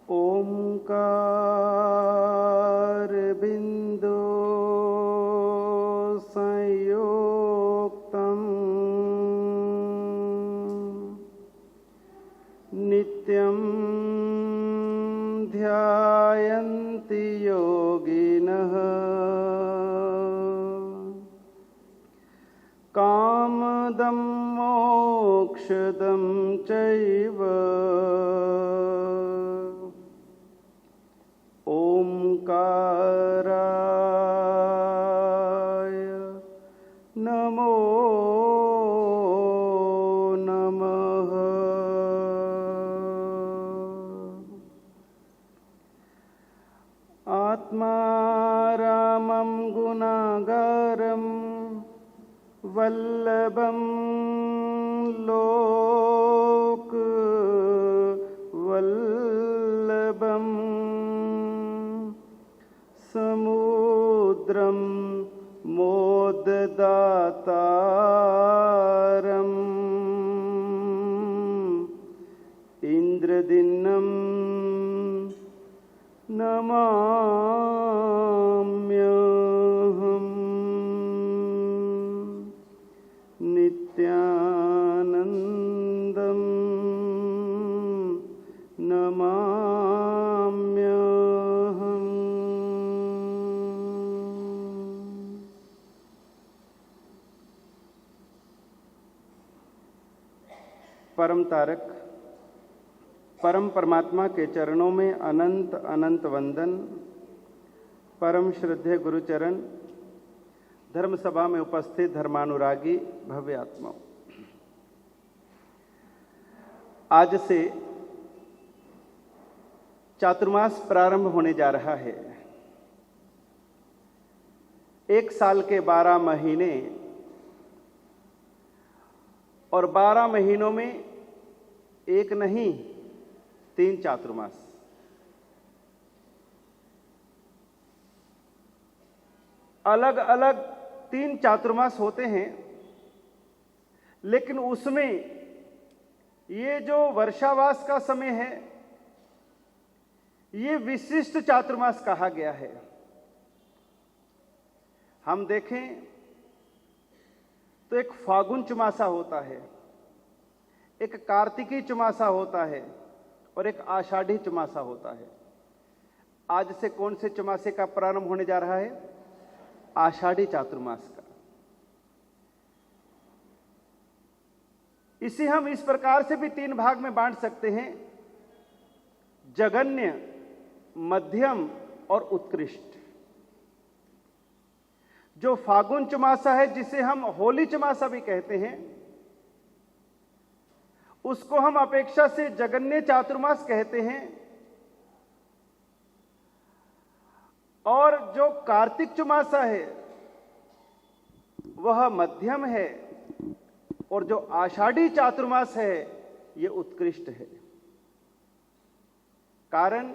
ओंकार बिंदु संयुक्तम् नित्यं ध्यायन्ति योगिनः कामदं मोक्षदं चैव ओंकाराय नमो नमः। आत्मारामं गुणागारं वल्लभं लोकवल्लभम् समुद्रं मोददातारम् इंद्रदिन्नं नमाम्यहम्। नित्यानन्दं नमाम्यहम्। परम तारक परम परमात्मा के चरणों में अनंत अनंत वंदन। परम श्रद्धेय गुरुचरण, धर्म सभा में उपस्थित धर्मानुरागी भव्य आत्माओं, आज से चातुर्मास प्रारंभ होने जा रहा है। एक साल के 12 महीने और 12 महीनों में एक नहीं 3 चातुर्मास। अलग अलग 3 चातुर्मास होते हैं, लेकिन उसमें ये जो वर्षावास का समय है, ये विशिष्ट चातुर्मास कहा गया है। हम देखें तो एक फागुन चुमासा होता है, एक कार्तिकी चुमासा होता है और एक आषाढ़ी चुमासा होता है। आज से कौन से चुमासे का प्रारंभ होने जा रहा है? आषाढ़ी चातुर्मास का। इसे हम इस प्रकार से भी 3 भाग में बांट सकते हैं: जघन्य, मध्यम और उत्कृष्ट। जो फागुन चुमासा है, जिसे हम होली चुमासा भी कहते हैं, उसको हम अपेक्षा से जघन्य चातुर्मास कहते हैं। और जो कार्तिक चुमासा है वह मध्यम है, और जो आषाढ़ी चातुर्मास है ये उत्कृष्ट है। कारण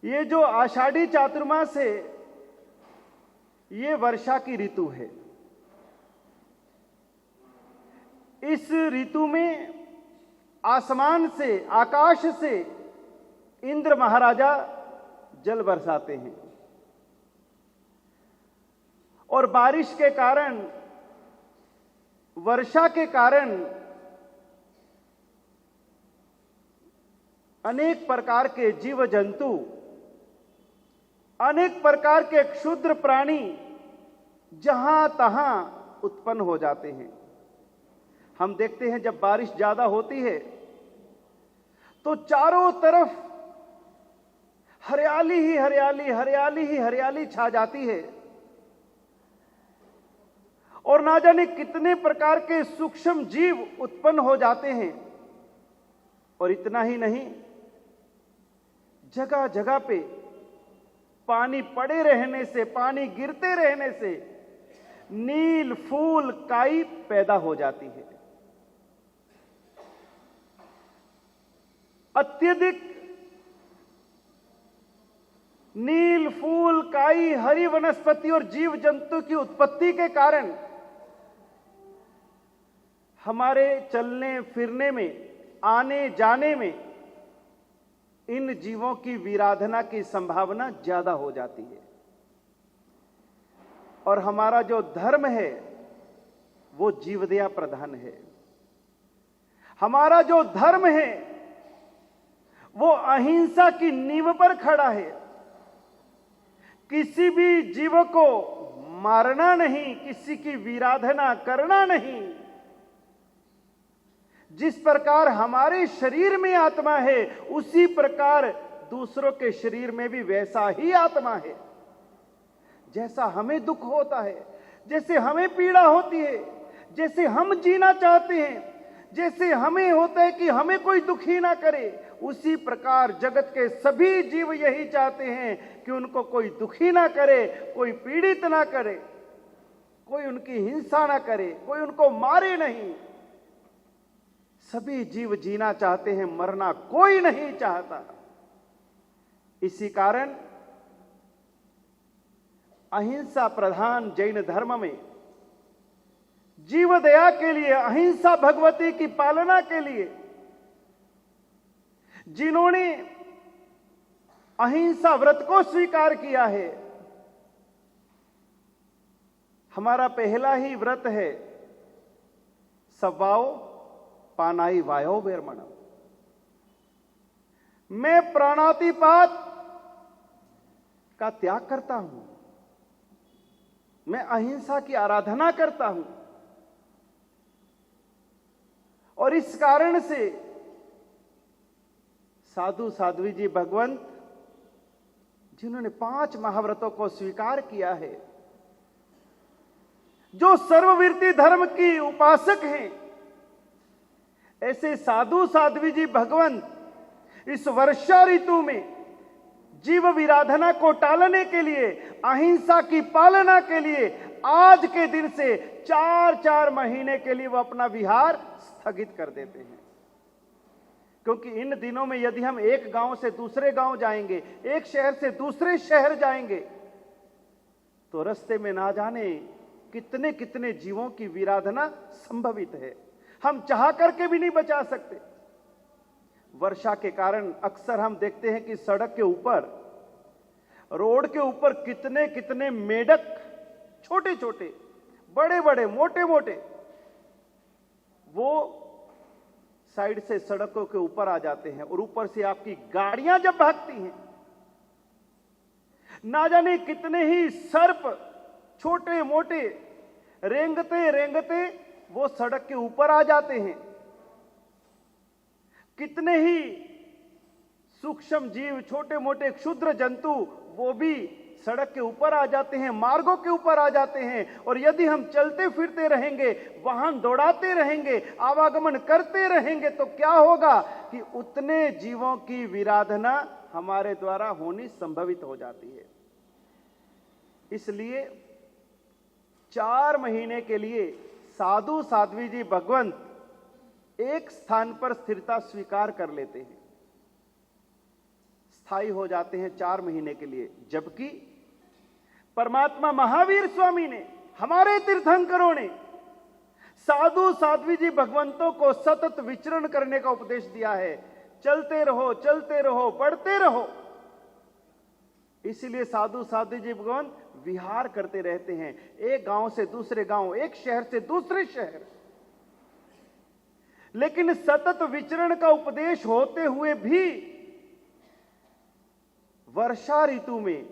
ये जो आषाढ़ी चातुर्मास है ये वर्षा की ऋतु है। इस ऋतु में आसमान से, आकाश से इंद्र महाराजा जल बरसाते हैं, और बारिश के कारण, वर्षा के कारण अनेक प्रकार के जीव जंतु, अनेक प्रकार के क्षुद्र प्राणी जहां तहां उत्पन्न हो जाते हैं। हम देखते हैं जब बारिश ज्यादा होती है तो चारों तरफ हरियाली ही हरियाली, हरियाली ही हरियाली छा जाती है, और ना जाने कितने प्रकार के सूक्ष्म जीव उत्पन्न हो जाते हैं। और इतना ही नहीं, जगह जगह पे पानी पड़े रहने से, पानी गिरते रहने से नील फूल काई पैदा हो जाती है। अत्यधिक नील फूल काई, हरी वनस्पति और जीव जंतु की उत्पत्ति के कारण हमारे चलने फिरने में, आने जाने में इन जीवों की विराधना की संभावना ज्यादा हो जाती है। और हमारा जो धर्म है वो जीवदया प्रधान है। हमारा जो धर्म है वो अहिंसा की नींव पर खड़ा है। किसी भी जीव को मारना नहीं, किसी की विराधना करना नहीं। जिस प्रकार हमारे शरीर में आत्मा है उसी प्रकार दूसरों के शरीर में भी वैसा ही आत्मा है। जैसा हमें दुख होता है, जैसे हमें पीड़ा होती है, जैसे हम जीना चाहते हैं, जैसे हमें होता है कि हमें कोई दुखी ना करे, उसी प्रकार जगत के सभी जीव यही चाहते हैं कि उनको कोई दुखी ना करे, कोई पीड़ित ना करे, कोई उनकी हिंसा ना करे, कोई उनको मारे नहीं। सभी जीव जीना चाहते हैं, मरना कोई नहीं चाहता। इसी कारण अहिंसा प्रधान जैन धर्म में जीव दया के लिए, अहिंसा भगवती की पालना के लिए जिन्होंने अहिंसा व्रत को स्वीकार किया है, हमारा पहला ही व्रत है सवाओ पानाई वायो वेरमणम। मैं प्राणातिपात का त्याग करता हूं, मैं अहिंसा की आराधना करता हूं। और इस कारण से साधु साध्वी जी भगवंत जिन्होंने 5 महाव्रतों को स्वीकार किया है, जो सर्ववीर्ति धर्म की उपासक हैं, ऐसे साधु साध्वी जी भगवंत इस वर्षा ऋतु में जीव विराधना को टालने के लिए, अहिंसा की पालना के लिए आज के दिन से 4-4 महीने के लिए वो अपना विहार स्थगित कर देते हैं। क्योंकि इन दिनों में यदि हम एक गांव से दूसरे गांव जाएंगे, एक शहर से दूसरे शहर जाएंगे, तो रास्ते में ना जाने कितने कितने जीवों की विराधना संभवित है। हम चाह करके भी नहीं बचा सकते। वर्षा के कारण अक्सर हम देखते हैं कि सड़क के ऊपर, रोड के ऊपर कितने कितने मेढक, छोटे छोटे, बड़े बड़े, मोटे मोटे, वो साइड से सड़कों के ऊपर आ जाते हैं। और ऊपर से आपकी गाड़ियां जब भागती हैं, ना जाने कितने ही सर्प छोटे मोटे रेंगते रेंगते वो सड़क के ऊपर आ जाते हैं। कितने ही सूक्ष्म जीव, छोटे मोटे क्षुद्र जंतु, वो भी सड़क के ऊपर आ जाते हैं, मार्गों के ऊपर आ जाते हैं। और यदि हम चलते फिरते रहेंगे, वाहन दौड़ाते रहेंगे, आवागमन करते रहेंगे, तो क्या होगा कि उतने जीवों की विराधना हमारे द्वारा होनी संभवित हो जाती है। इसलिए 4 महीने के लिए साधु साध्वी जी भगवंत एक स्थान पर स्थिरता स्वीकार कर लेते हैं, स्थायी हो जाते हैं 4 महीने के लिए। जबकि परमात्मा महावीर स्वामी ने, हमारे तीर्थंकरों ने साधु साध्वी जी भगवंतों को सतत विचरण करने का उपदेश दिया है। चलते रहो, चलते रहो, बढ़ते रहो। इसीलिए साधु साध्वी जी भगवंत विहार करते रहते हैं, एक गांव से दूसरे गांव, एक शहर से दूसरे शहर। लेकिन सतत विचरण का उपदेश होते हुए भी वर्षा ऋतु में,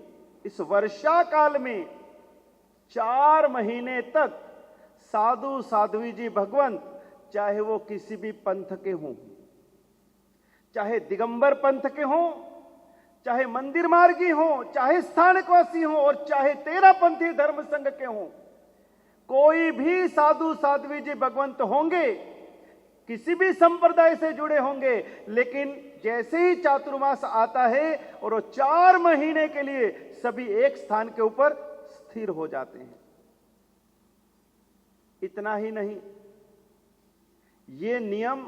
इस वर्षा काल में 4 महीने तक साधु साध्वी जी भगवंत, चाहे वो किसी भी पंथ के हों, चाहे दिगंबर पंथ के हों, चाहे मंदिर मार्गी हों, चाहे स्थानकवासी हों, और चाहे 13 पंथी धर्म संघ के हों, कोई भी साधु साध्वी जी भगवंत होंगे, किसी भी संप्रदाय से जुड़े होंगे, लेकिन जैसे ही चातुर्मास आता है और वो 4 महीने के लिए सभी एक स्थान के ऊपर स्थिर हो जाते हैं। इतना ही नहीं, ये नियम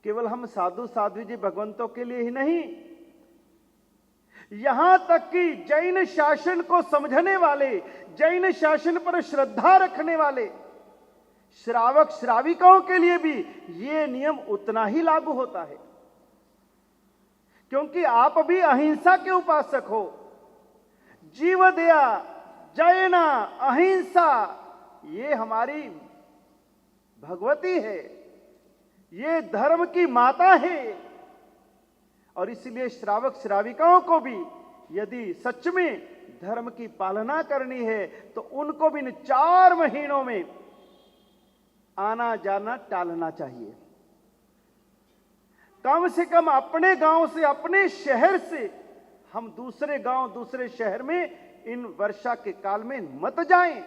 केवल हम साधु साध्वी जी भगवंतों के लिए ही नहीं, यहां तक कि जैन शासन को समझने वाले, जैन शासन पर श्रद्धा रखने वाले श्रावक श्राविकाओं के लिए भी यह नियम उतना ही लागू होता है। क्योंकि आप भी अहिंसा के उपासक हो। जीवदया, जयना, अहिंसा, ये हमारी भगवती है, ये धर्म की माता है। और इसलिए श्रावक श्राविकाओं को भी यदि सच में धर्म की पालना करनी है तो उनको भी इन 4 महीनों में आना जाना टालना चाहिए। कम से कम अपने गांव से, अपने शहर से हम दूसरे गांव, दूसरे शहर में इन वर्षा के काल में मत जाएं।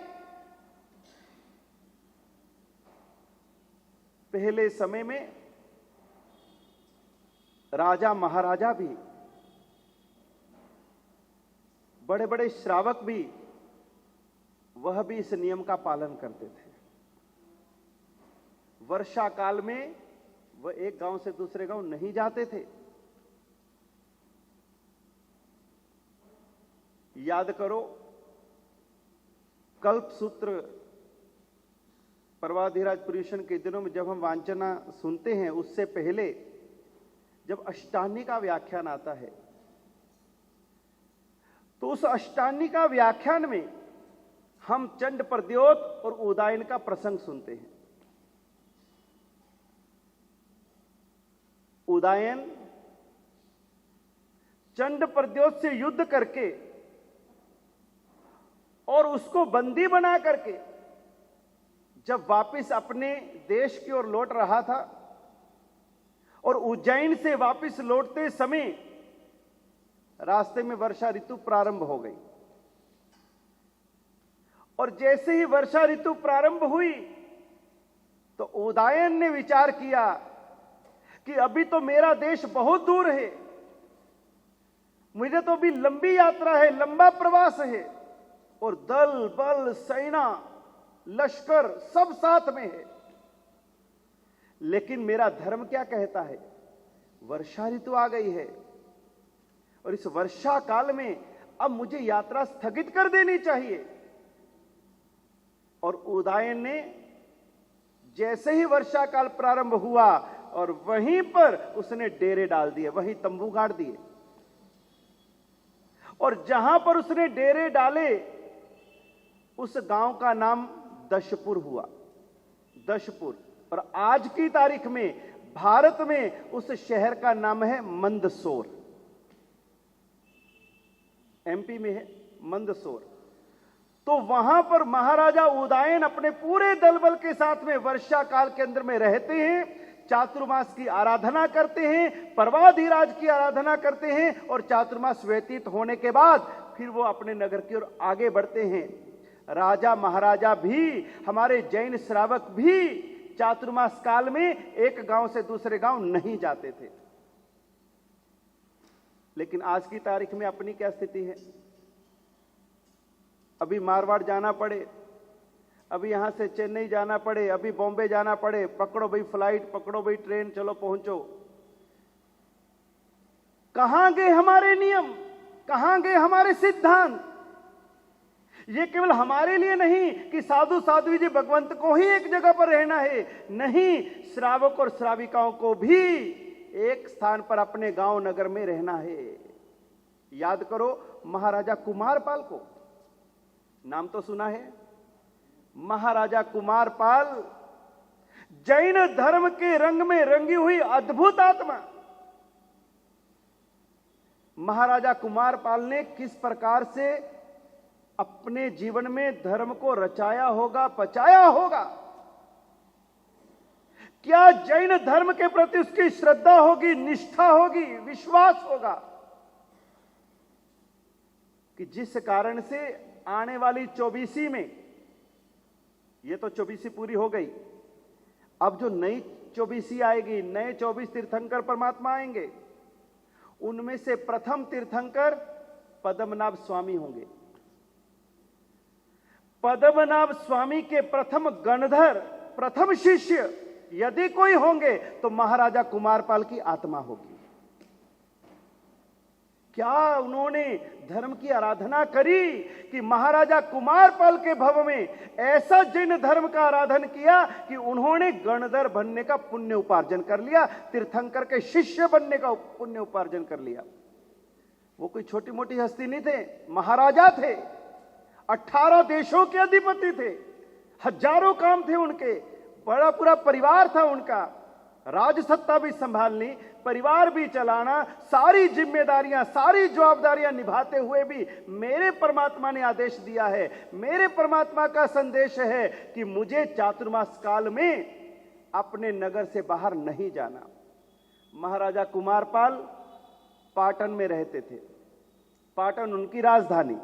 पहले समय में राजा महाराजा भी, बड़े बड़े श्रावक भी, वह भी इस नियम का पालन करते थे। वर्षा काल में वह एक गांव से दूसरे गांव नहीं जाते थे। याद करो, कल्प सूत्र पर्वाधिराज पुरुषन के दिनों में जब हम वांचना सुनते हैं, उससे पहले जब अष्टानी का व्याख्यान आता है तो उस अष्टानी का व्याख्यान में हम चंड प्रद्योत और उदायन का प्रसंग सुनते हैं। उदायन चंड प्रद्योत से युद्ध करके और उसको बंदी बना करके जब वापस अपने देश की ओर लौट रहा था और उज्जैन से वापस लौटते समय रास्ते में वर्षा ऋतु प्रारंभ हो गई। और जैसे ही वर्षा ऋतु प्रारंभ हुई तो उदायन ने विचार किया कि अभी तो मेरा देश बहुत दूर है, मुझे तो अभी लंबी यात्रा है, लंबा प्रवास है, और दल बल सेना लश्कर सब साथ में है, लेकिन मेरा धर्म क्या कहता है, वर्षा ऋतु आ गई है और इस वर्षा काल में अब मुझे यात्रा स्थगित कर देनी चाहिए। और उदायन ने जैसे ही वर्षा काल प्रारंभ हुआ और वहीं पर उसने डेरे डाल दिए, वहीं तंबू गाड़ दिए। और जहां पर उसने डेरे डाले उस गांव का नाम दशपुर हुआ, दशपुर। और आज की तारीख में भारत में उस शहर का नाम है मंदसौर, एमपी में है मंदसौर। तो वहां पर महाराजा उदायन अपने पूरे दल बल के साथ में वर्षा काल के अंदर में रहते हैं, चातुर्मास की आराधना करते हैं, पर्वाधिराज की आराधना करते हैं, और चातुर्मास व्यतीत होने के बाद फिर वो अपने नगर की ओर आगे बढ़ते हैं। राजा महाराजा भी, हमारे जैन श्रावक भी चातुर्मास काल में एक गांव से दूसरे गांव नहीं जाते थे। लेकिन आज की तारीख में अपनी क्या स्थिति है? अभी मारवाड़ जाना पड़े, अभी यहां से चेन्नई जाना पड़े, अभी बॉम्बे जाना पड़े, पकड़ो भाई फ्लाइट, पकड़ो भाई ट्रेन, चलो पहुंचो। कहां गए हमारे नियम, कहां गए हमारे सिद्धांत? ये केवल हमारे लिए नहीं कि साधु साध्वी जी भगवंत को ही एक जगह पर रहना है, नहीं, श्रावक और श्राविकाओं को भी एक स्थान पर अपने गांव नगर में रहना है। याद करो महाराजा कुमारपाल को, नाम तो सुना है, महाराजा कुमारपाल, जैन धर्म के रंग में रंगी हुई अद्भुत आत्मा। महाराजा कुमारपाल ने किस प्रकार से अपने जीवन में धर्म को रचाया होगा, पचाया होगा। क्या जैन धर्म के प्रति उसकी श्रद्धा होगी, निष्ठा होगी, विश्वास होगा कि जिस कारण से आने वाली 24वीं में, ये तो 24वीं पूरी हो गई, अब जो नई 24वीं आएगी, नए 24 तीर्थंकर परमात्मा आएंगे, उनमें से प्रथम तीर्थंकर पद्मनाभ स्वामी होंगे। पद्मनाभ स्वामी के प्रथम गणधर, प्रथम शिष्य यदि कोई होंगे तो महाराजा कुमारपाल की आत्मा होगी। क्या उन्होंने धर्म की आराधना करी कि महाराजा कुमारपाल के भव में ऐसा जैन धर्म का आराधन किया कि उन्होंने गणधर बनने का पुण्य उपार्जन कर लिया, तीर्थंकर के शिष्य बनने का पुण्य उपार्जन कर लिया। वो कोई छोटी मोटी हस्ती नहीं थे, महाराजा थे, 18 देशों के अधिपति थे, हजारों काम थे उनके, बड़ा पूरा परिवार था उनका, राजसत्ता भी संभालनी, परिवार भी चलाना, सारी जिम्मेदारियां, सारी जवाबदारियां निभाते हुए भी मेरे परमात्मा ने आदेश दिया है, मेरे परमात्मा का संदेश है कि मुझे चातुर्मास काल में अपने नगर से बाहर नहीं जाना। महाराजा कुमारपाल पाटन में रहते थे, पाटन उनकी राजधानी,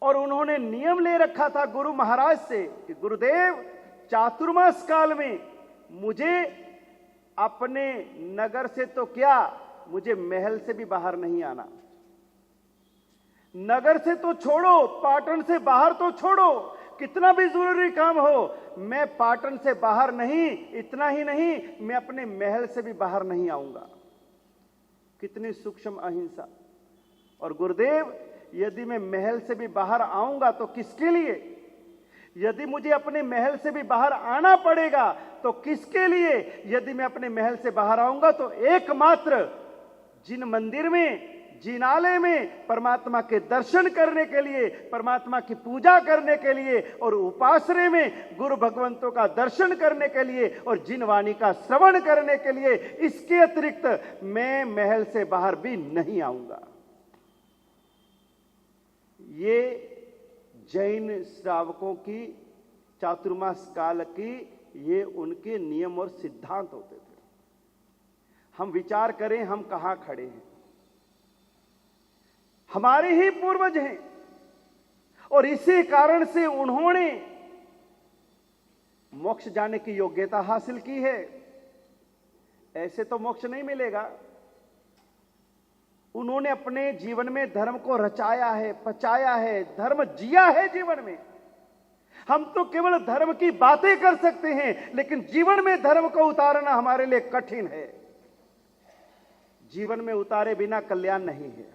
और उन्होंने नियम ले रखा था गुरु महाराज से कि गुरुदेव चातुर्मास काल में मुझे अपने नगर से तो क्या, मुझे महल से भी बाहर नहीं आना। नगर से तो छोड़ो, पाटन से बाहर तो छोड़ो, कितना भी जरूरी काम हो, मैं पाटन से बाहर नहीं, इतना ही नहीं, मैं अपने महल से भी बाहर नहीं आऊंगा। कितनी सूक्ष्म अहिंसा। और गुरुदेव, यदि मैं महल से भी बाहर आऊंगा तो किसके लिए? यदि मुझे अपने महल से भी बाहर आना पड़ेगा तो किसके लिए? यदि मैं अपने महल से बाहर आऊंगा तो एकमात्र जिन मंदिर में, जिनालय में परमात्मा के दर्शन करने के लिए, परमात्मा की पूजा करने के लिए, और उपासरे में गुरु भगवंतों का दर्शन करने के लिए, और जिन वाणी का श्रवण करने के लिए, इसके अतिरिक्त मैं महल से बाहर भी नहीं आऊंगा। ये जैन श्रावकों की चातुर्मास काल की ये उनके नियम और सिद्धांत होते थे। हम विचार करें हम कहां खड़े हैं। हमारे ही पूर्वज हैं और इसी कारण से उन्होंने मोक्ष जाने की योग्यता हासिल की है। ऐसे तो मोक्ष नहीं मिलेगा। उन्होंने अपने जीवन में धर्म को रचाया है, पचाया है, धर्म जिया है जीवन में। हम तो केवल धर्म की बातें कर सकते हैं, लेकिन जीवन में धर्म को उतारना हमारे लिए कठिन है। जीवन में उतारे बिना कल्याण नहीं है।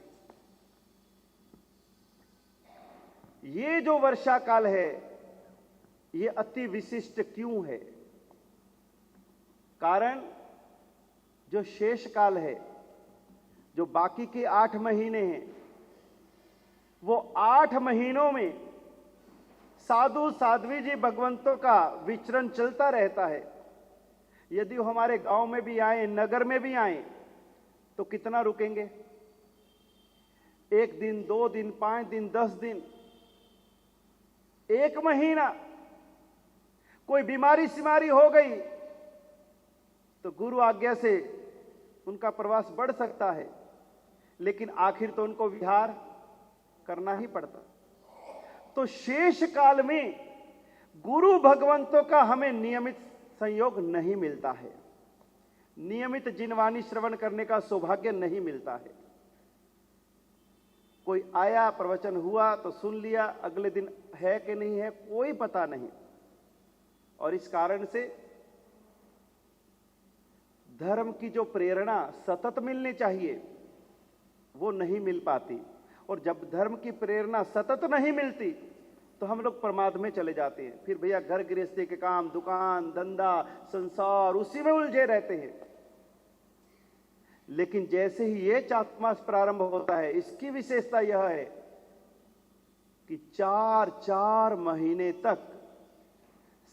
ये जो वर्षा काल है ये अति विशिष्ट क्यों है? कारण जो शेष काल है, जो बाकी के 8 महीने हैं, वो 8 महीनों में साधु साध्वी जी भगवंतों का विचरण चलता रहता है। यदि वो हमारे गांव में भी आए, नगर में भी आए, तो कितना रुकेंगे? 1 दिन, 2 दिन, 5 दिन, 10 दिन, 1 महीना। कोई बीमारी सिमारी हो गई तो गुरु आज्ञा से उनका प्रवास बढ़ सकता है, लेकिन आखिर तो उनको विहार करना ही पड़ता। तो शेष काल में गुरु भगवंतों का हमें नियमित संयोग नहीं मिलता है, नियमित जिनवाणी श्रवण करने का सौभाग्य नहीं मिलता है। कोई आया, प्रवचन हुआ तो सुन लिया, अगले दिन है कि नहीं है कोई पता नहीं। और इस कारण से धर्म की जो प्रेरणा सतत मिलनी चाहिए वो नहीं मिल पाती। और जब धर्म की प्रेरणा सतत नहीं मिलती तो हम लोग प्रमाद में चले जाते हैं। फिर भैया घर गृहस्थी के काम, दुकान धंधा, संसार, उसी में उलझे रहते हैं। लेकिन जैसे ही ये चातुर्मास प्रारंभ होता है, इसकी विशेषता यह है कि 4 महीने तक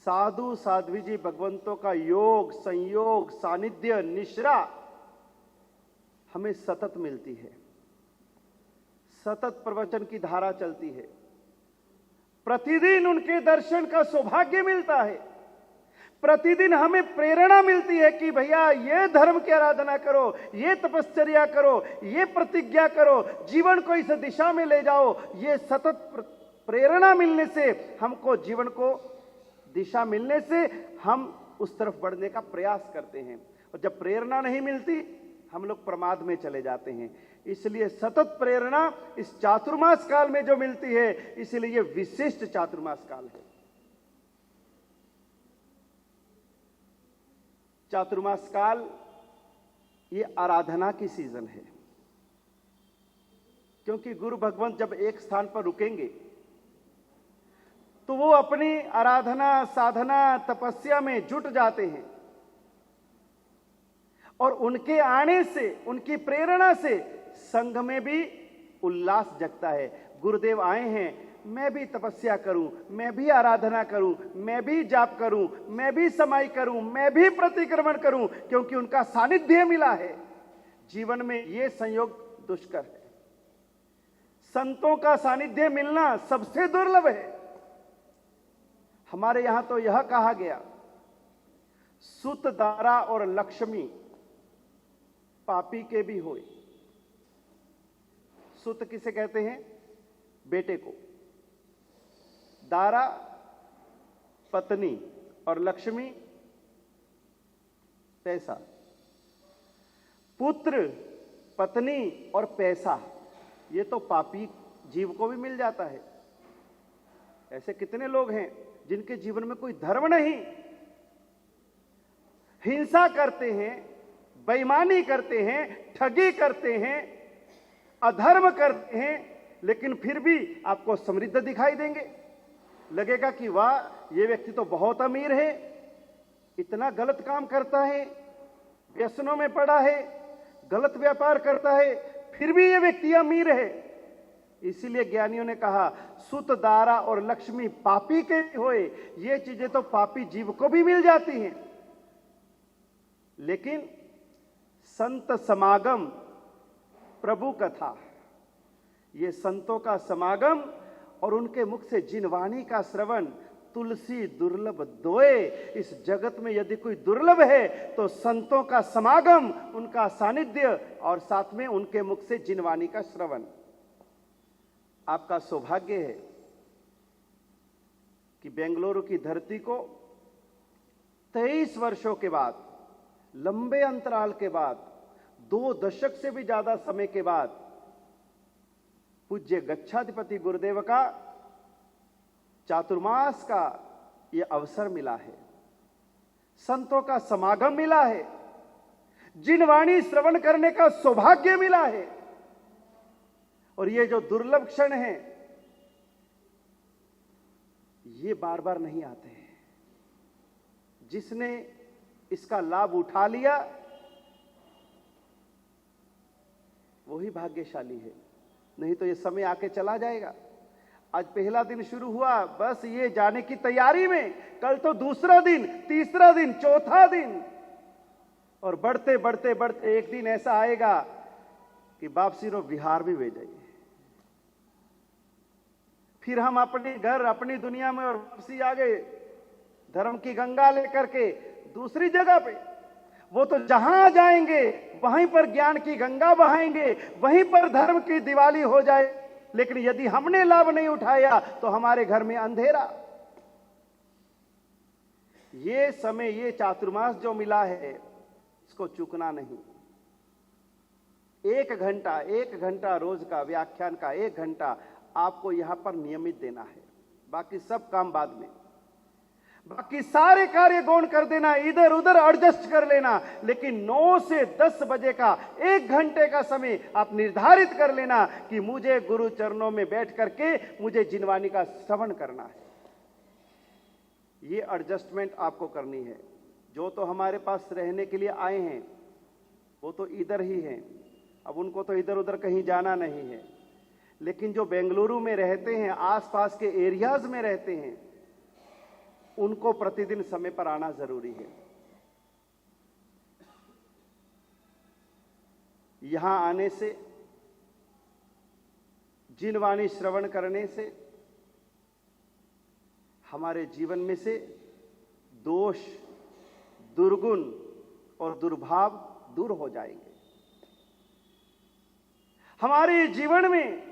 साधु साध्वी जी भगवंतों का योग, संयोग, सानिध्य, निश्रा हमें सतत मिलती है। सतत प्रवचन की धारा चलती है। प्रतिदिन उनके दर्शन का सौभाग्य मिलता है। प्रतिदिन हमें प्रेरणा मिलती है कि भैया ये धर्म की आराधना करो, ये तपश्चर्या करो, ये प्रतिज्ञा करो, जीवन को इस दिशा में ले जाओ। ये सतत प्रेरणा मिलने से, हमको जीवन को दिशा मिलने से हम उस तरफ बढ़ने का प्रयास करते हैं। और जब प्रेरणा नहीं मिलती हम लोग प्रमाद में चले जाते हैं। इसलिए सतत प्रेरणा इस चातुर्मास काल में जो मिलती है, इसलिए ये विशिष्ट चातुर्मास काल है। चातुर्मास काल ये आराधना की सीजन है। क्योंकि गुरु भगवंत जब एक स्थान पर रुकेंगे तो वो अपनी आराधना, साधना, तपस्या में जुट जाते हैं और उनके आने से, उनकी प्रेरणा से संघ में भी उल्लास जगता है। गुरुदेव आए हैं, मैं भी तपस्या करूं, मैं भी आराधना करूं, मैं भी जाप करूं, मैं भी समाई करूं, मैं भी प्रतिक्रमण करूं, क्योंकि उनका सानिध्य मिला है। जीवन में यह संयोग दुष्कर है। संतों का सानिध्य मिलना सबसे दुर्लभ है। हमारे यहां तो यह कहा गया, सुत, दारा और लक्ष्मी पापी के भी होए। सुत किसे कहते हैं? बेटे को। दारा पत्नी और लक्ष्मी पैसा। पुत्र, पत्नी और पैसा, ये तो पापी जीव को भी मिल जाता है। ऐसे कितने लोग हैं जिनके जीवन में कोई धर्म नहीं, हिंसा करते हैं, बेईमानी करते हैं, ठगी करते हैं, अधर्म करते हैं, लेकिन फिर भी आपको समृद्ध दिखाई देंगे। लगेगा कि वाह, ये व्यक्ति तो बहुत अमीर है, इतना गलत काम करता है, व्यसनों में पड़ा है, गलत व्यापार करता है, फिर भी ये व्यक्ति अमीर है। इसीलिए ज्ञानियों ने कहा, सुत, दारा और लक्ष्मी पापी के होए। ये चीजें तो पापी जीव को भी मिल जाती हैं, लेकिन संत समागम, प्रभु कथा, ये संतों का समागम और उनके मुख से जिनवाणी का श्रवण, तुलसी दुर्लभ दोए। इस जगत में यदि कोई दुर्लभ है तो संतों का समागम, उनका सानिध्य और साथ में उनके मुख से जिनवाणी का श्रवण। आपका सौभाग्य है कि बेंगलुरु की धरती को 23 वर्षों के बाद, लंबे अंतराल के बाद, 2 दशक से भी ज्यादा समय के बाद पूज्य गच्छाधिपति गुरुदेव का चातुर्मास का यह अवसर मिला है। संतों का समागम मिला है, जिनवाणी श्रवण करने का सौभाग्य मिला है। और ये जो दुर्लभ क्षण है, ये बार बार नहीं आते हैं। जिसने इसका लाभ उठा लिया वही भाग्यशाली है, नहीं तो ये समय आके चला जाएगा। आज पहला दिन शुरू हुआ, बस ये जाने की तैयारी में, कल तो दूसरा दिन, तीसरा दिन, चौथा दिन, और बढ़ते बढ़ते बढ़ते एक दिन ऐसा आएगा कि वापसी रो बिहार भी वे जाइए। फिर हम अपने घर, अपनी दुनिया में और वापसी आ गए धर्म की गंगा लेकर के दूसरी जगह पे। वो तो जहां जाएंगे वहीं पर ज्ञान की गंगा बहाएंगे, वहीं पर धर्म की दिवाली हो जाए। लेकिन यदि हमने लाभ नहीं उठाया तो हमारे घर में अंधेरा। ये समय, ये चातुर्मास जो मिला है, इसको चूकना नहीं। 1 घंटा रोज का व्याख्यान का 1 घंटा आपको यहां पर नियमित देना है। बाकी सब काम बाद में, बाकी सारे कार्य गौण कर देना, इधर उधर एडजस्ट कर लेना, लेकिन 9 से 10 बजे का 1 घंटे का समय आप निर्धारित कर लेना कि मुझे गुरु चरणों में बैठ करके मुझे जिनवाणी का श्रवण करना है। ये एडजस्टमेंट आपको करनी है। जो तो हमारे पास रहने के लिए आए हैं वो तो इधर ही हैं, अब उनको तो इधर उधर कहीं जाना नहीं है। लेकिन जो बेंगलुरु में रहते हैं, आसपास के एरियाज में रहते हैं, उनको प्रतिदिन समय पर आना जरूरी है। यहां आने से, जिनवाणी श्रवण करने से हमारे जीवन में से दोष, दुर्गुण और दुर्भाव दूर हो जाएंगे। हमारे जीवन में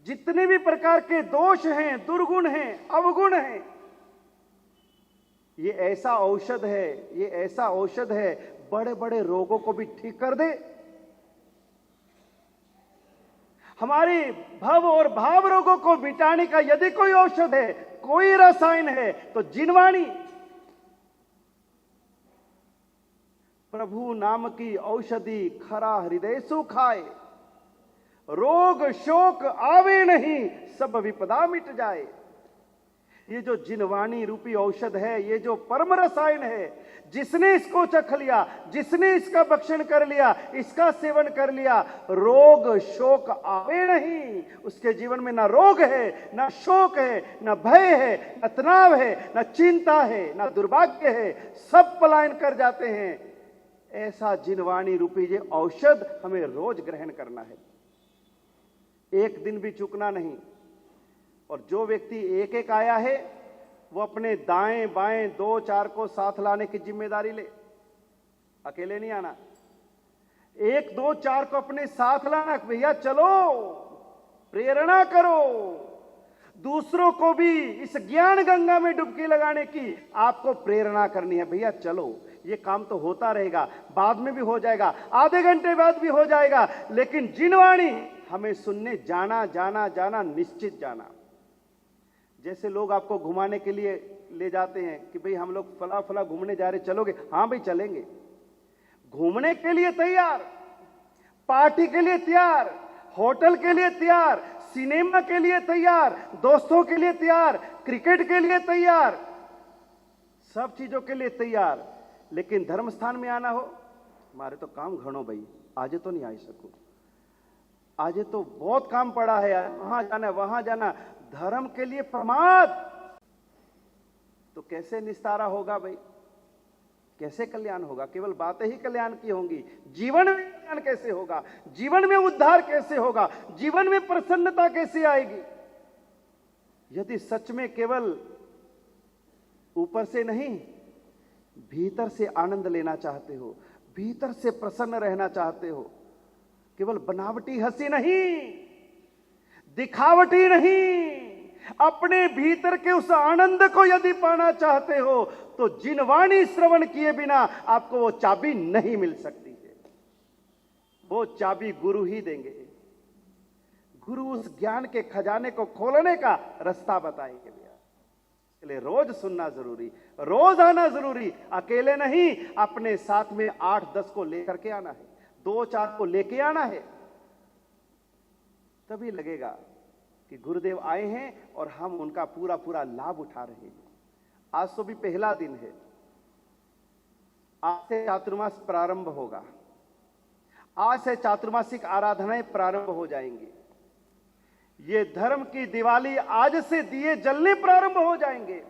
जितने भी प्रकार के दोष हैं, दुर्गुण हैं, अवगुण हैं, ये ऐसा औषध है, ये ऐसा औषध है, बड़े बड़े रोगों को भी ठीक कर दे। हमारे भव और भाव रोगों को मिटाने का यदि कोई औषध है, कोई रसायन है, तो जिनवाणी। प्रभु नाम की औषधि खरा हृदय सुखाए। रोग शोक आवे नहीं, सब विपदा मिट जाए। ये जो जिनवाणी रूपी औषध है, ये जो परम रसायन है, जिसने इसको चख लिया, जिसने इसका भक्षण कर लिया, इसका सेवन कर लिया, रोग शोक आवे नहीं। उसके जीवन में ना रोग है, ना शोक है, ना भय है, ना तनाव है, ना चिंता है, ना दुर्भाग्य है, सब पलायन कर जाते हैं। ऐसा जिनवाणी रूपी ये औषध हमें रोज ग्रहण करना है, एक दिन भी चूकना नहीं। और जो व्यक्ति एक एक आया है, वो अपने दाएं बाएं 2-4 को साथ लाने की जिम्मेदारी ले, अकेले नहीं आना। 1-2-4 को अपने साथ लाना, भैया चलो, प्रेरणा करो, दूसरों को भी इस ज्ञान गंगा में डुबकी लगाने की आपको प्रेरणा करनी है। भैया चलो, ये काम तो होता रहेगा, बाद में भी हो जाएगा, आधे घंटे बाद भी हो जाएगा, लेकिन जिनवाणी हमें सुनने जाना जाना जाना, निश्चित जाना। जैसे लोग आपको घुमाने के लिए ले जाते हैं कि भाई हम लोग फला फला घूमने जा रहे, चलोगे? हां भाई चलेंगे। घूमने के लिए तैयार, पार्टी के लिए तैयार, होटल के लिए तैयार, सिनेमा के लिए तैयार, दोस्तों के लिए तैयार, क्रिकेट के लिए तैयार, सब चीजों के लिए तैयार। लेकिन धर्म स्थान में आना हो, हमारे तो काम घणो भाई, आज तो नहीं आ सकूं, आज तो बहुत काम पड़ा है यार, वहां जाना वहां जाना, धर्म के लिए प्रमाद, तो कैसे निस्तारा होगा भाई, कैसे कल्याण होगा? केवल बातें ही कल्याण की होंगी, जीवन में कल्याण कैसे होगा, जीवन में उद्धार कैसे होगा, जीवन में प्रसन्नता कैसे आएगी? यदि सच में केवल ऊपर से नहीं, भीतर से आनंद लेना चाहते हो, भीतर से प्रसन्न रहना चाहते हो, केवल बनावटी हंसी नहीं, दिखावटी नहीं, अपने भीतर के उस आनंद को यदि पाना चाहते हो, तो जिनवाणी श्रवण किए बिना आपको वो चाबी नहीं मिल सकती है। वो चाबी गुरु ही देंगे। गुरु उस ज्ञान के खजाने को खोलने का रास्ता बताएंगे। भैया इसलिए रोज सुनना जरूरी, रोज आना जरूरी, अकेले नहीं, अपने साथ में 8-10 को लेकर के आना है, 2-4 को लेके आना है, तभी लगेगा कि गुरुदेव आए हैं और हम उनका पूरा पूरा लाभ उठा रहे हैं। आज तो भी पहला दिन है, आज से चातुर्मास प्रारंभ होगा, आज से चातुर्मासिक आराधनाएं प्रारंभ हो जाएंगी। ये धर्म की दिवाली आज से दिए जलने प्रारंभ हो जाएंगे।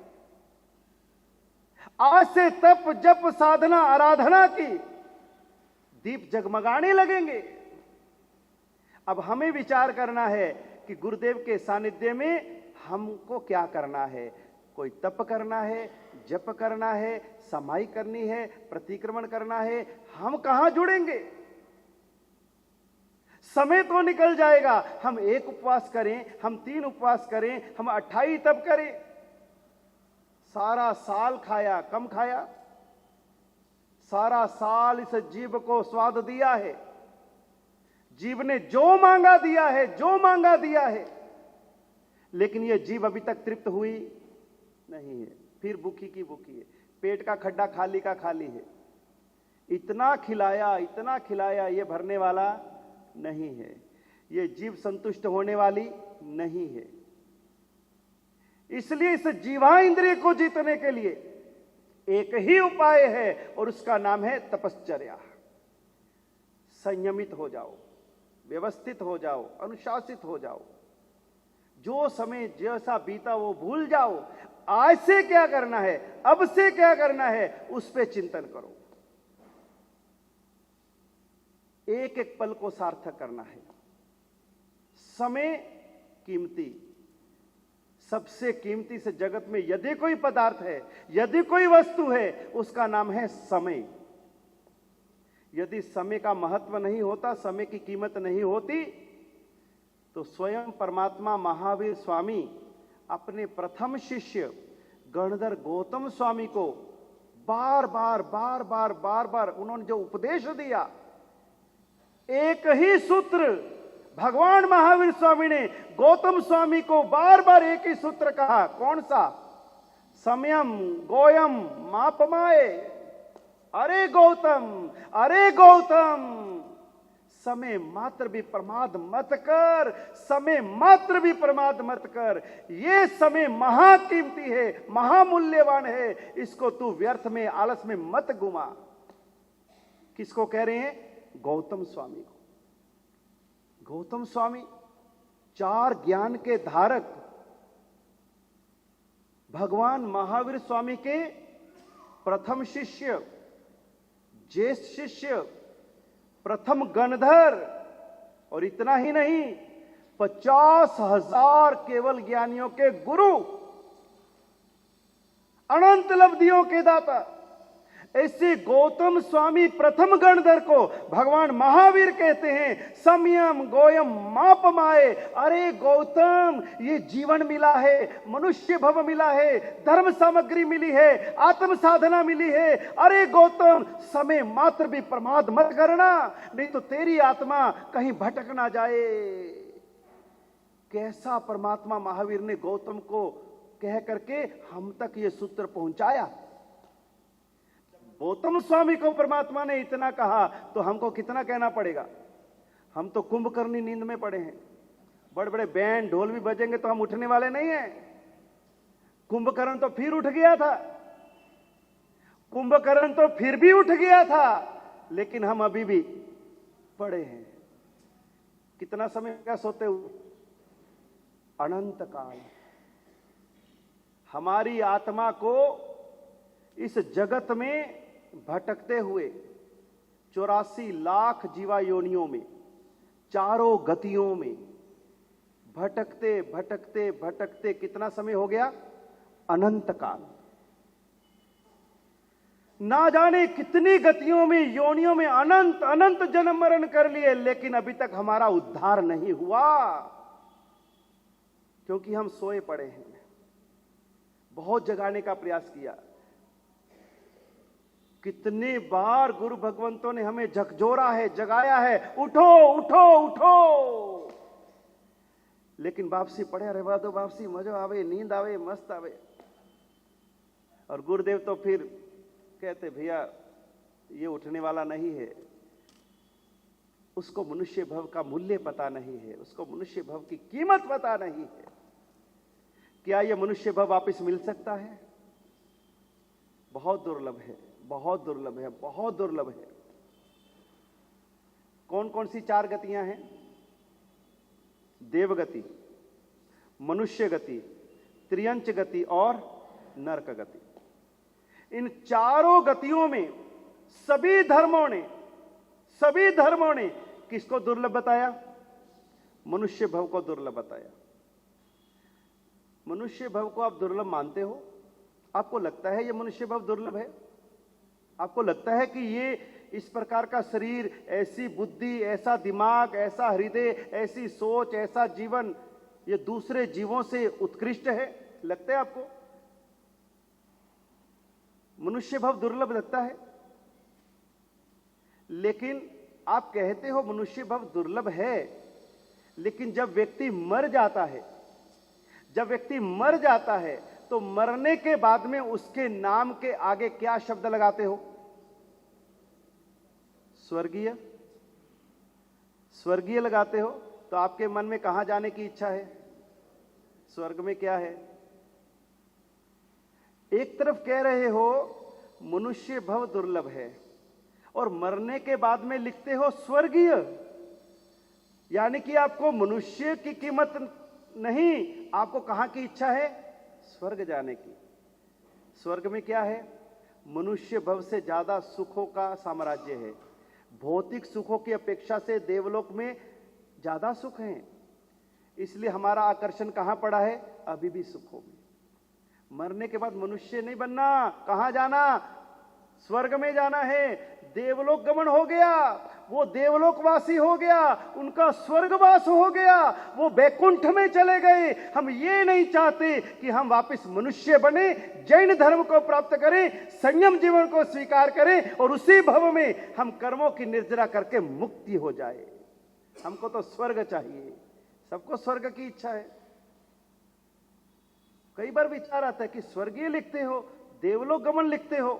आज से तप जप साधना आराधना की दीप जगमगाने लगेंगे। अब हमें विचार करना है कि गुरुदेव के सानिध्य में हमको क्या करना है। कोई तप करना है, जप करना है, समाई करनी है, प्रतिक्रमण करना है। हम कहां जुड़ेंगे? समय तो निकल जाएगा। हम 1 उपवास करें, हम 3 उपवास करें, हम 28 तप करें, सारा साल खाया, कम खाया? सारा साल इस जीव को स्वाद दिया है, जीव ने जो मांगा दिया है, जो मांगा दिया है, लेकिन यह जीव अभी तक तृप्त हुई नहीं है, फिर भूखी की भूखी है, पेट का खड्डा खाली का खाली है। इतना खिलाया ये भरने वाला नहीं है, ये जीव संतुष्ट होने वाली नहीं है। इसलिए इस जीवा इंद्रिय को जीतने के लिए एक ही उपाय है और उसका नाम है तपश्चर्या। संयमित हो जाओ, व्यवस्थित हो जाओ, अनुशासित हो जाओ, जो समय जैसा बीता वो भूल जाओ। आज से क्या करना है, अब से क्या करना है, उस पे चिंतन करो। एक एक पल को सार्थक करना है। समय कीमती, सबसे कीमती से जगत में यदि कोई पदार्थ है, यदि कोई वस्तु है, उसका नाम है समय। यदि समय का महत्व नहीं होता, समय की कीमत नहीं होती, तो स्वयं परमात्मा महावीर स्वामी अपने प्रथम शिष्य गणधर गौतम स्वामी को बार बार उन्होंने जो उपदेश दिया, एक ही सूत्र भगवान महावीर स्वामी ने गौतम स्वामी को बार बार एक ही सूत्र कहा। कौन सा? समयम गोयम मापमाए। अरे गौतम, समय मात्र भी प्रमाद मत कर, समय मात्र भी प्रमाद मत कर। ये समय महाकीमती है, महामूल्यवान है, इसको तू व्यर्थ में आलस में मत गुमा। किसको कह रहे हैं? गौतम स्वामी को। गौतम स्वामी 4 ज्ञान के धारक, भगवान महावीर स्वामी के प्रथम शिष्य, ज्येष्ठ शिष्य, प्रथम गणधर, और इतना ही नहीं 50,000 केवल ज्ञानियों के गुरु, अनंत लब्धियों के दाता, ऐसे गौतम स्वामी प्रथम गणधर को भगवान महावीर कहते हैं संयम गोयम माप माए। अरे गौतम, ये जीवन मिला है, मनुष्य भव मिला है, धर्म सामग्री मिली है, आत्म साधना मिली है। अरे गौतम, समय मात्र भी प्रमाद मत करना, नहीं तो तेरी आत्मा कहीं भटक ना जाए। कैसा परमात्मा महावीर ने गौतम को कह करके हम तक ये सूत्र पहुंचाया। गौतम स्वामी को परमात्मा ने इतना कहा तो हमको कितना कहना पड़ेगा। हम तो कुंभकर्णी नींद में पड़े हैं। बड़े बड़े बैंड ढोल भी बजेंगे तो हम उठने वाले नहीं हैं। कुंभकर्ण तो फिर उठ गया था, कुंभकर्ण तो फिर भी उठ गया था, लेकिन हम अभी भी पड़े हैं। कितना समय क्या सोते हुए? अनंत काल। हमारी आत्मा को इस जगत में भटकते हुए 84 लाख जीवा योनियों में, चारों गतियों में भटकते भटकते भटकते कितना समय हो गया? अनंत काल। ना जाने कितनी गतियों में, योनियों में अनंत अनंत जन्म मरण कर लिए, लेकिन अभी तक हमारा उद्धार नहीं हुआ, क्योंकि हम सोए पड़े हैं। बहुत जगाने का प्रयास किया, कितने बार गुरु भगवंतों ने हमें झकझोरा है, जगाया है, उठो उठो उठो, लेकिन वापसी पड़े रहवा दो, वापसी मजा आवे, नींद आवे, मस्त आवे। और गुरुदेव तो फिर कहते भैया ये उठने वाला नहीं है, उसको मनुष्य भव का मूल्य पता नहीं है, उसको मनुष्य भव की कीमत पता नहीं है। क्या यह मनुष्य भव वापस मिल सकता है? बहुत दुर्लभ है, बहुत दुर्लभ है, बहुत दुर्लभ है। कौन कौन सी 4 गतियां हैं? देवगति, मनुष्य गति, त्रियंच गति और नरक गति। इन चारों गतियों में सभी धर्मों ने किसको दुर्लभ बताया? मनुष्य भव को दुर्लभ बताया। मनुष्य भव को आप दुर्लभ मानते हो? आपको लगता है ये मनुष्य भव दुर्लभ है? आपको लगता है कि ये इस प्रकार का शरीर, ऐसी बुद्धि, ऐसा दिमाग, ऐसा हृदय, ऐसी सोच, ऐसा जीवन, ये दूसरे जीवों से उत्कृष्ट है? लगता है आपको मनुष्य भव दुर्लभ लगता है? लेकिन आप कहते हो मनुष्य भव दुर्लभ है, लेकिन जब व्यक्ति मर जाता है, तो मरने के बाद में उसके नाम के आगे क्या शब्द लगाते हो? स्वर्गीय। स्वर्गीय लगाते हो, तो आपके मन में कहां जाने की इच्छा है? स्वर्ग में क्या है? एक तरफ कह रहे हो मनुष्य भव दुर्लभ है, और मरने के बाद में लिखते हो स्वर्गीय, यानी कि आपको मनुष्य की कीमत नहीं, आपको कहां की इच्छा है? स्वर्ग जाने की। स्वर्ग में क्या है? मनुष्य भव से ज्यादा सुखों का साम्राज्य है। भौतिक सुखों की अपेक्षा से देवलोक में ज्यादा सुख हैं, इसलिए हमारा आकर्षण कहां पड़ा है? अभी भी सुखों में। मरने के बाद मनुष्य नहीं बनना, कहां जाना? स्वर्ग में जाना है। देवलोक गमन हो गया, वो देवलोकवासी हो गया, उनका स्वर्गवास हो गया, वो बैकुंठ में चले गए। हम ये नहीं चाहते कि हम वापस मनुष्य बने, जैन धर्म को प्राप्त करें, संयम जीवन को स्वीकार करें, और उसी भव में हम कर्मों की निर्जरा करके मुक्ति हो जाए। हमको तो स्वर्ग चाहिए, सबको स्वर्ग की इच्छा है। कई बार विचार आता है कि स्वर्गीय लिखते हो, देवलोक गमन लिखते हो,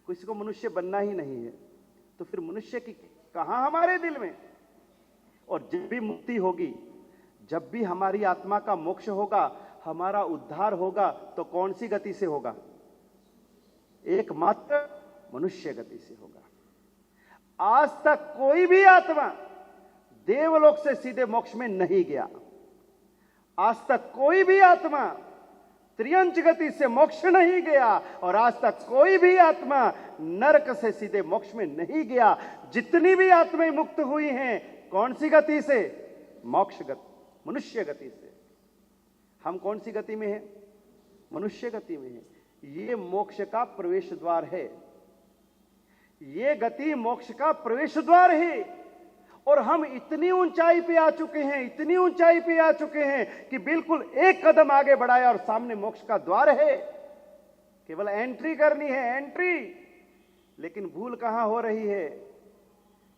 किसी को मनुष्य बनना ही नहीं है, तो फिर मनुष्य की कहां हमारे दिल में। और जब भी मुक्ति होगी, जब भी हमारी आत्मा का मोक्ष होगा, हमारा उद्धार होगा, तो कौन सी गति से होगा? एकमात्र मनुष्य गति से होगा। आज तक कोई भी आत्मा देवलोक से सीधे मोक्ष में नहीं गया। आज तक कोई भी आत्मा त्रियंच गति से मोक्ष नहीं गया, और आज तक कोई भी आत्मा नरक से सीधे मोक्ष में नहीं गया। जितनी भी आत्माएं मुक्त हुई हैं, कौन सी गति से? मोक्ष गति, मनुष्य गति से। हम कौन सी गति में हैं? मनुष्य गति में हैं। ये मोक्ष का प्रवेश द्वार है। ये गति मोक्ष का प्रवेश द्वार है। और हम इतनी ऊंचाई पे आ चुके हैं, इतनी ऊंचाई पे आ चुके हैं कि बिल्कुल एक कदम आगे बढ़ाया और सामने मोक्ष का द्वार है। केवल एंट्री करनी है, एंट्री। लेकिन भूल कहां हो रही है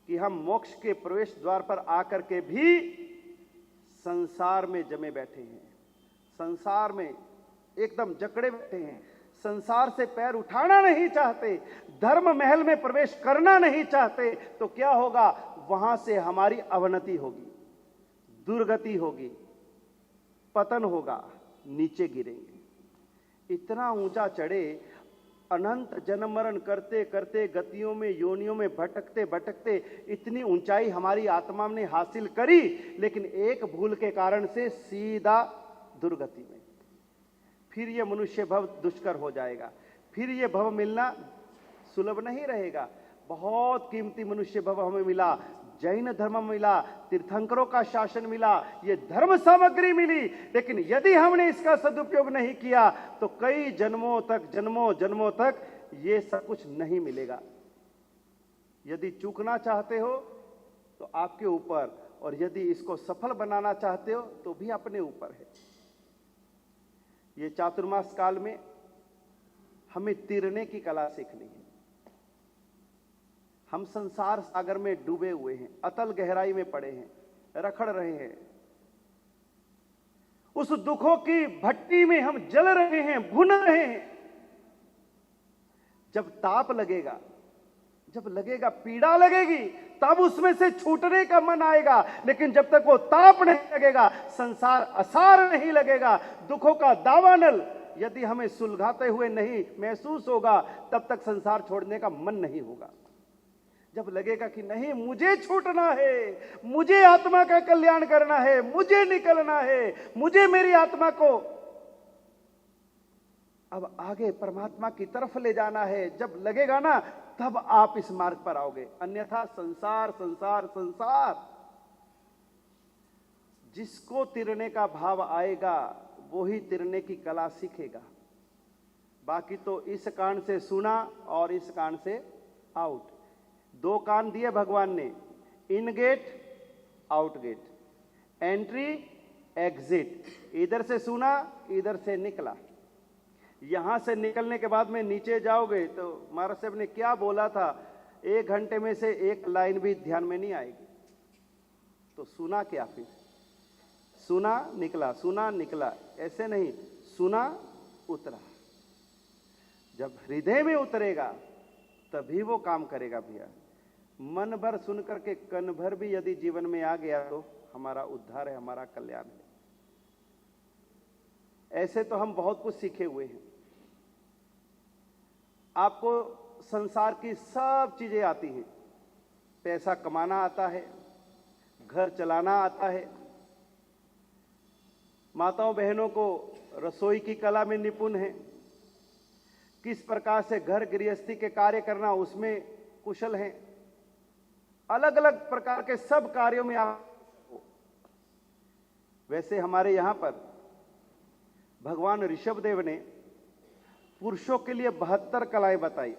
कि हम मोक्ष के प्रवेश द्वार पर आकर के भी संसार में जमे बैठे हैं, संसार में एकदम जकड़े बैठे हैं, संसार से पैर उठाना नहीं चाहते, धर्म महल में प्रवेश करना नहीं चाहते। तो क्या होगा? वहां से हमारी अवनति होगी, दुर्गति होगी, पतन होगा, नीचे गिरेंगे। इतना ऊंचा चढ़े, अनंत जन्म मरण करते करते गतियों में, योनियों में भटकते भटकते इतनी ऊंचाई हमारी आत्मा ने हासिल करी, लेकिन एक भूल के कारण से सीधा दुर्गति में। फिर यह मनुष्य भव दुष्कर हो जाएगा, फिर यह भव मिलना सुलभ नहीं रहेगा। बहुत कीमती मनुष्य भव हमें मिला, जैन धर्म मिला, तीर्थंकरों का शासन मिला, ये धर्म सामग्री मिली, लेकिन यदि हमने इसका सदुपयोग नहीं किया तो कई जन्मों तक, जन्मों जन्मों तक ये सब कुछ नहीं मिलेगा। यदि चूकना चाहते हो तो आपके ऊपर, और यदि इसको सफल बनाना चाहते हो तो भी अपने ऊपर है। ये चातुर्मास काल में हमें तीरने की कला सीखनी है। हम संसार सागर में डूबे हुए हैं, अतल गहराई में पड़े हैं, रखड़ रहे हैं, उस दुखों की भट्टी में हम जल रहे हैं, भुन रहे हैं। जब ताप लगेगा, जब लगेगा, पीड़ा लगेगी, तब उसमें से छूटने का मन आएगा। लेकिन जब तक वो ताप नहीं लगेगा, संसार असार नहीं लगेगा, दुखों का दावानल यदि हमें सुलगाते हुए नहीं महसूस होगा, तब तक संसार छोड़ने का मन नहीं होगा। जब लगेगा कि नहीं, मुझे छूटना है, मुझे आत्मा का कल्याण करना है, मुझे निकलना है, मुझे मेरी आत्मा को अब आगे परमात्मा की तरफ ले जाना है, जब लगेगा ना, तब आप इस मार्ग पर आओगे। अन्यथा संसार संसार संसार। जिसको तिरने का भाव आएगा वो ही तिरने की कला सीखेगा। बाकी तो इस कान से सुना और इस कान से आउट। दो कान दिए भगवान ने, in gate out gate, entry exit. इधर से सुना, इधर से निकला। यहां से निकलने के बाद में नीचे जाओगे तो महाराज साहब ने क्या बोला था, 1 घंटे में से 1 लाइन भी ध्यान में नहीं आएगी। तो सुना क्या? फिर सुना निकला, सुना निकला, ऐसे नहीं, सुना उतरा। जब हृदय में उतरेगा तभी वो काम करेगा भैया। मन भर सुन करके कन भर भी यदि जीवन में आ गया तो हमारा उद्धार है, हमारा कल्याण है। ऐसे तो हम बहुत कुछ सीखे हुए हैं। आपको संसार की सब चीजें आती हैं, पैसा कमाना आता है, घर चलाना आता है, माताओं बहनों को रसोई की कला में निपुण है, किस प्रकार से घर गृहस्थी के कार्य करना उसमें कुशल हैं। अलग अलग प्रकार के सब कार्यों में आप। वैसे हमारे यहां पर भगवान ऋषभदेव ने पुरुषों के लिए 72 कलाएं बताई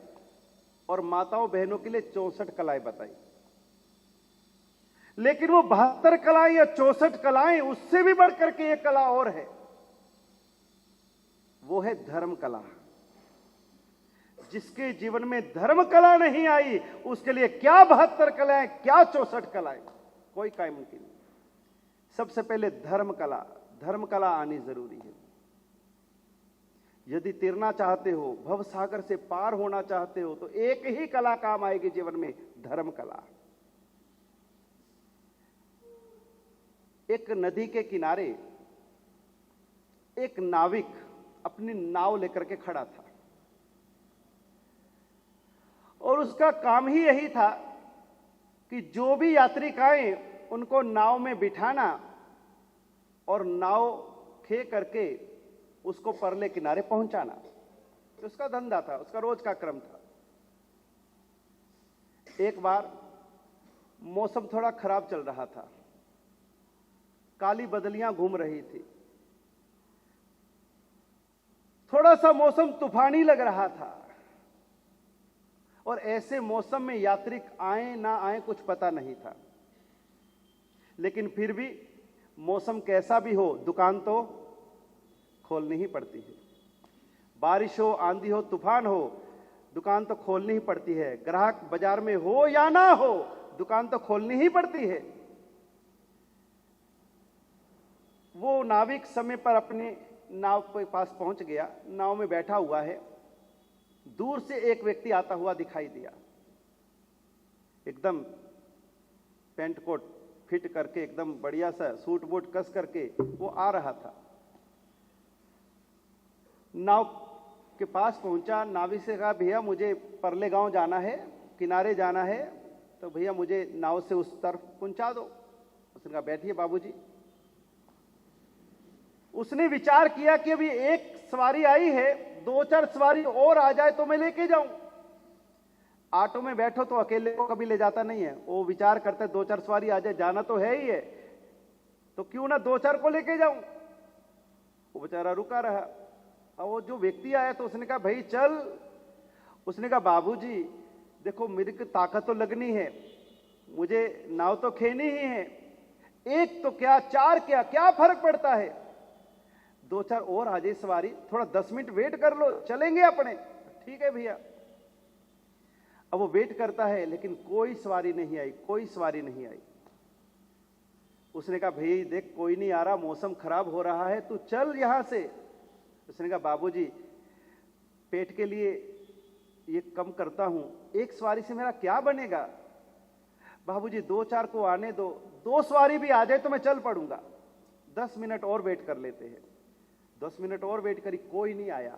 और माताओं बहनों के लिए 64 कलाएं बताई। लेकिन वो 72 कलाएं या 64 कलाएं, उससे भी बढ़कर के एक कला और है, वो है धर्म कला। जिसके जीवन में धर्म कला नहीं आई, उसके लिए क्या 72 कलाएं, क्या 64 कलाएं, कोई काम मुमकिन नहीं। सबसे पहले धर्म कला आनी जरूरी है। यदि तैरना चाहते हो, भव सागर से पार होना चाहते हो, तो एक ही कला काम आएगी जीवन में, धर्म कला। एक नदी के किनारे एक नाविक अपनी नाव लेकर के खड़ा था और उसका काम ही यही था कि जो भी यात्रिक आए उनको नाव में बिठाना और नाव खे करके उसको परले किनारे पहुंचाना। उसका धंधा था, उसका रोज का क्रम था। एक बार मौसम थोड़ा खराब चल रहा था, काली बदलियां घूम रही थी, थोड़ा सा मौसम तूफानी लग रहा था और ऐसे मौसम में यात्रिक आए ना आए कुछ पता नहीं था। लेकिन फिर भी मौसम कैसा भी हो दुकान तो खोलनी ही पड़ती है। बारिश हो, आंधी हो, तूफान हो, दुकान तो खोलनी ही पड़ती है। ग्राहक बाजार में हो या ना हो, दुकान तो खोलनी ही पड़ती है। वो नाविक समय पर अपने नाव के पास पहुंच गया, नाव में बैठा हुआ है। दूर से एक व्यक्ति आता हुआ दिखाई दिया, एकदम पैंट कोट फिट करके, एकदम बढ़िया सा सूट बूट कस करके वो आ रहा था। नाव के पास पहुंचा, नाविक से कहा, भैया मुझे परले गांव जाना है, किनारे जाना है, तो भैया मुझे नाव से उस तरफ पहुंचा दो। उसने कहा, बैठिए बाबूजी। उसने विचार किया कि अभी एक सवारी आई है, 2-4 सवारी और आ जाए तो मैं लेके जाऊं। ऑटो में बैठो तो अकेले को कभी ले जाता नहीं है, वो विचार करता है 2-4 सवारी आ जाए, जाना तो है ही है, तो क्यों ना 2-4 को लेके जाऊं। वो बेचारा रुका रहा। और वो जो व्यक्ति आया तो उसने कहा, भाई चल। उसने कहा, बाबूजी देखो मेरी ताकत तो लगनी है, मुझे नाव तो खेनी ही है, एक तो क्या 4 क्या फर्क पड़ता है, 2-4 और आ जाए सवारी, थोड़ा 10 मिनट वेट कर लो, चलेंगे अपने। ठीक है भैया। अब वो वेट करता है लेकिन कोई सवारी नहीं आई, कोई सवारी नहीं आई। उसने कहा, भाई देख कोई नहीं आ रहा, मौसम खराब हो रहा है, तू चल यहां से। उसने कहा, बाबूजी पेट के लिए ये कम करता हूं, एक सवारी से मेरा क्या बनेगा। बाबूजी 2-4 को आने दो, 2 सवारी भी आ जाए तो मैं चल पड़ूंगा, 10 मिनट और वेट कर लेते हैं। 10 मिनट और वेट करी, कोई नहीं आया।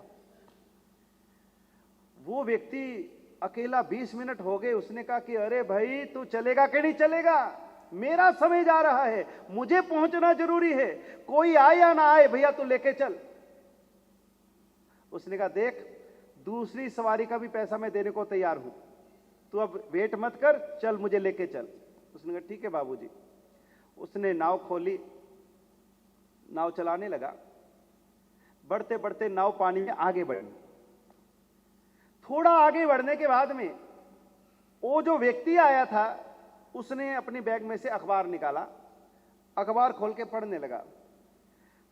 वो व्यक्ति अकेला 20 मिनट हो गए। उसने कहा कि अरे भाई तू चलेगा कि नहीं चलेगा, मेरा समय जा रहा है, मुझे पहुंचना जरूरी है, कोई आए या ना आए भैया तू लेके चल। उसने कहा, देख दूसरी सवारी का भी पैसा मैं देने को तैयार हूं, तू अब वेट मत कर, चल मुझे लेके चल। उसने कहा, ठीक है बाबूजी। उसने नाव खोली, नाव चलाने लगा। बढ़ते बढ़ते नाव पानी में आगे बढ़ी। थोड़ा आगे बढ़ने के बाद में वो जो व्यक्ति आया था उसने अपनी बैग में से अखबार निकाला, अखबार खोल के पढ़ने लगा।